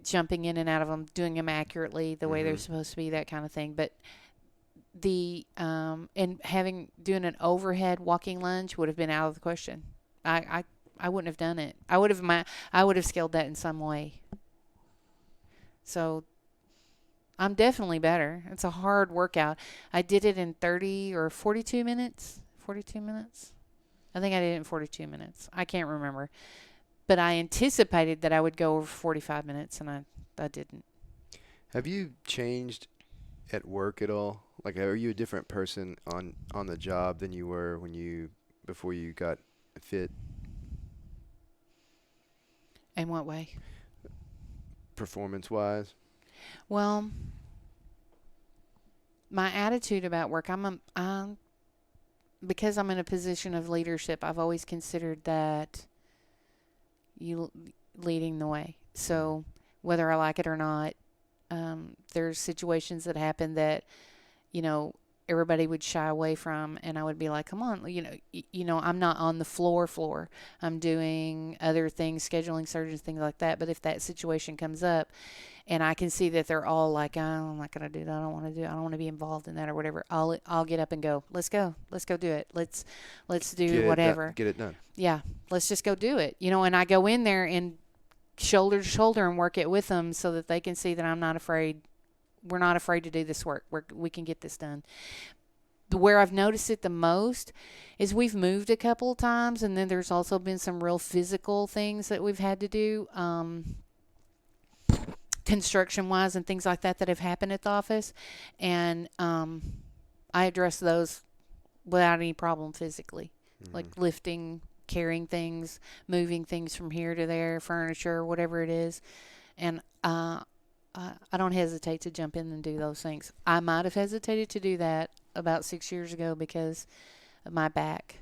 jumping in and out of them, doing them accurately the way they're supposed to be, that kind of thing. But the and doing an overhead walking lunge would have been out of the question. I wouldn't have done it. I would have scaled that in some way. So I'm definitely better. It's a hard workout. I did it in 30 or 42 minutes. 42 minutes. I think I did it in 42 minutes. I can't remember. But I anticipated that I would go over 45 minutes, and I didn't. Have you changed at work at all? Like, are you a different person on the job than you were before you got fit? In what way? Performance-wise? Well, my attitude about work, because I'm in a position of leadership, I've always considered that you leading the way. So whether I like it or not, there's situations that happen that, everybody would shy away from, and I would be like, come on, I'm not on the floor. I'm doing other things, scheduling surgeons, things like that. But if that situation comes up and I can see that they're all like, oh, I'm not going to do that. I don't want to be involved in that or whatever. I'll get up and go, let's go do it. Let's do whatever. Get it done. Yeah. Let's just go do it. And I go in there and shoulder to shoulder and work it with them so that they can see that I'm not afraid. We're not afraid to do this work. We can get this done. Where I've noticed it the most is we've moved a couple of times, and then there's also been some real physical things that we've had to do, construction-wise and things like that have happened at the office. And I address those without any problem physically, like lifting, carrying things, moving things from here to there, furniture, whatever it is. And I don't hesitate to jump in and do those things. I might have hesitated to do that about 6 years ago because of my back.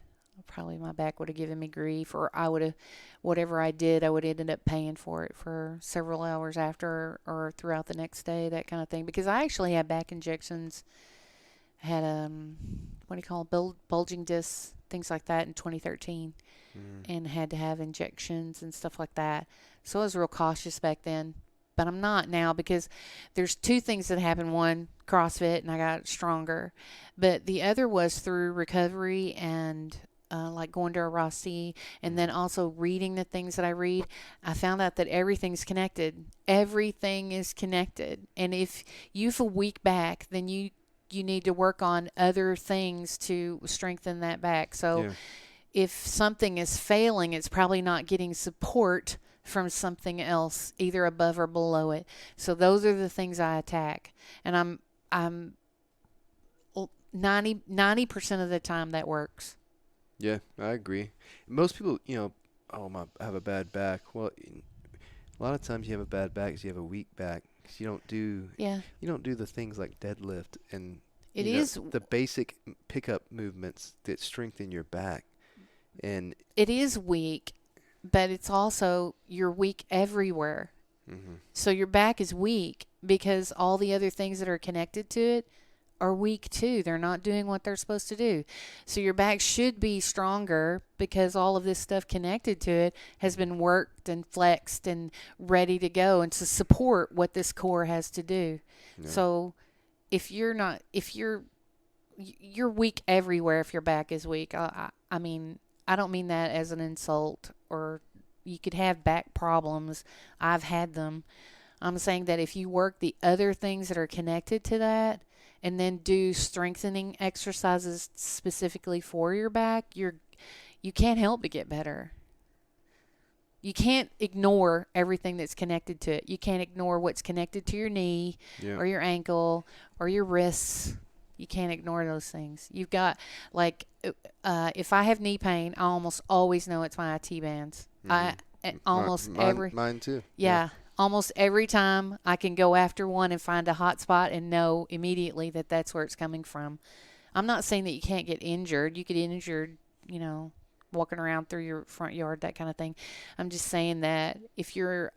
Probably my back would have given me grief, or I would have, whatever I did, I would have ended up paying for it for several hours after or throughout the next day, that kind of thing. Because I actually had back injections, had bulging discs, things like that in 2013, and had to have injections and stuff like that. So I was real cautious back then. But I'm not now, because there's two things that happened. One, CrossFit, and I got stronger. But the other was through recovery and like going to a Rossi, and then also reading the things that I read. I found out that everything's connected. Everything is connected. And if you have a weak back, then you need to work on other things to strengthen that back. So if something is failing, it's probably not getting support from something else, either above or below it. So those are the things I attack. And I'm 90% of the time that works. Yeah, I agree. Most people, I have a bad back. Well, a lot of times you have a bad back because you have a weak back. Because you don't do the things like deadlift and the basic pickup movements that strengthen your back. And it is weak, but it's also, you're weak everywhere. So your back is weak because all the other things that are connected to it are weak too. They're not doing what they're supposed to do. So your back should be stronger because all of this stuff connected to it has been worked and flexed and ready to go and to support what this core has to do. Yeah. So you're weak everywhere if your back is weak. I mean, I don't mean that as an insult, or you could have back problems. I've had them. I'm saying that if you work the other things that are connected to that and then do strengthening exercises specifically for your back, you can't help but get better. You can't ignore everything that's connected to it. You can't ignore what's connected to your knee or your ankle or your wrists. You can't ignore those things. You've got, like, if I have knee pain, I almost always know it's my IT bands. Mine too. Yeah. Almost every time I can go after one and find a hot spot and know immediately that that's where it's coming from. I'm not saying that you can't get injured. You could get injured, walking around through your front yard, that kind of thing. I'm just saying that if you're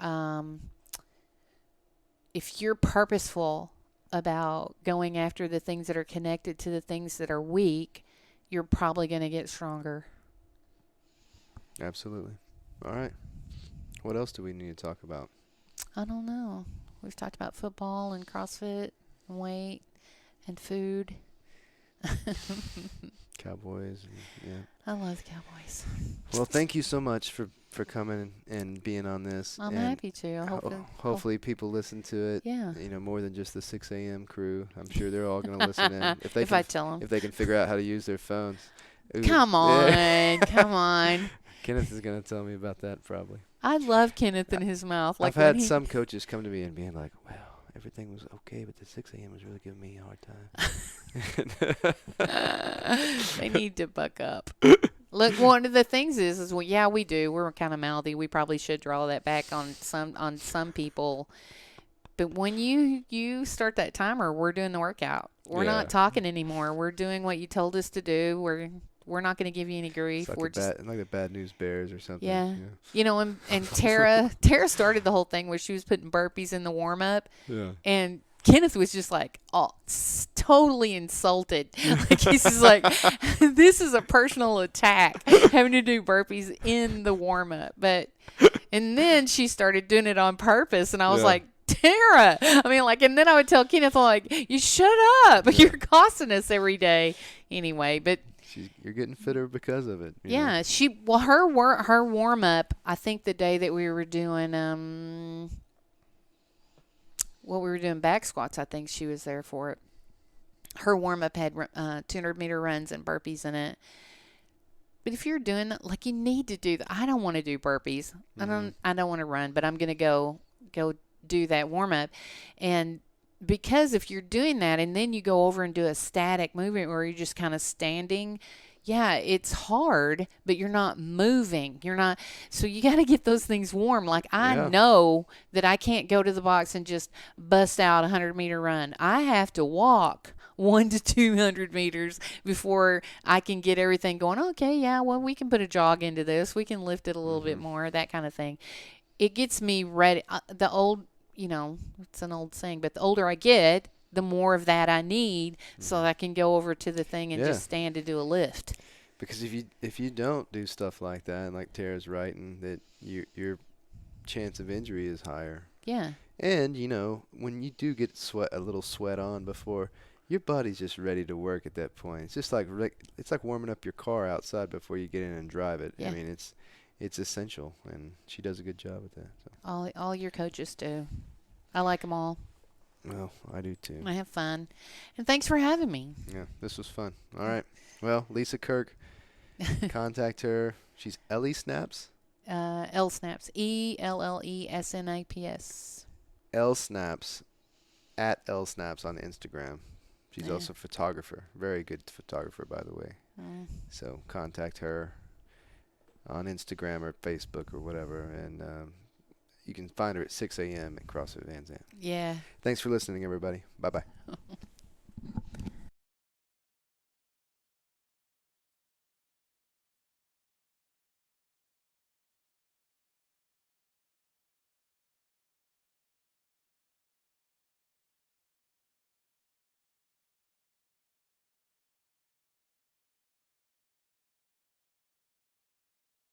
purposeful about going after the things that are connected to the things that are weak, you're probably going to get stronger. Absolutely. All right. What else do we need to talk about? I don't know. We've talked about football and CrossFit and weight and food. Cowboys. Yeah. I love the Cowboys. Well, thank you so much for coming and being on this. I'm happy to. Hopefully people listen to it. Yeah. More than just the 6 a.m. crew. I'm sure they're all going to listen in. If I tell them. If they can figure out how to use their phones. Ooh. Come on. Come on. Kenneth is going to tell me about that probably. I love Kenneth in his mouth. I've had some coaches come to me and being like, well, everything was okay, but the 6 a.m. was really giving me a hard time. They need to buck up. Look, one of the things is well, yeah, we do. We're kind of mouthy. We probably should draw that back on some people. But when you start that timer, we're doing the workout. We're not talking anymore. We're doing what you told us to do. We're not going to give you any grief. It's like like the Bad News Bears or something. Yeah. You know, and Tara started the whole thing where she was putting burpees in the warm up. Yeah. And Kenneth was just like, totally insulted. Like he's just like, this is a personal attack, having to do burpees in the warm up. And then she started doing it on purpose, and I was like, Tara. I mean, like, and then I would tell Kenneth, I'm like, you shut up. Yeah. You're costing us every day. Anyway, but you're getting fitter because of it. Yeah, know? Her warm up. I think the day that we were doing back squats, I think she was there for it. Her warm up had 200-meter runs and burpees in it. But if you're doing that, like, you need to do that. I don't want to do burpees. Mm-hmm. I don't want to run, but I'm gonna go do that warm up, and because if you're doing that and then you go over and do a static movement where you're just kind of standing, yeah, it's hard, but you're not moving. So you got to get those things warm. Like I know that I can't go to the box and just bust out a 100-meter run. I have to walk 100 to 200 meters before I can get everything going. Okay, yeah, well, we can put a jog into this. We can lift it a little bit more, that kind of thing. It gets me ready. It's an old saying, but the older I get, the more of that I need so that I can go over to the thing and just stand to do a lift. Because if you don't do stuff like that, and like Tara's writing, that your chance of injury is higher. Yeah. And, when you do get a little sweat on before, your body's just ready to work at that point. It's just like warming up your car outside before you get in and drive it. Yeah. I mean, it's essential, and she does a good job with that. So. All your coaches do. I like them all. Well, I do too. I have fun. And thanks for having me. Yeah, this was fun. All right. Well, Lisa Kirk, contact her. She's Ellie Snaps? L Snaps. ELLESNAPS. L Snaps, at L Snaps on Instagram. She's also a photographer. Very good photographer, by the way. So contact her on Instagram or Facebook or whatever, and you can find her at 6 a.m. at CrossFit Van Zandt. Yeah. Thanks for listening, everybody. Bye-bye.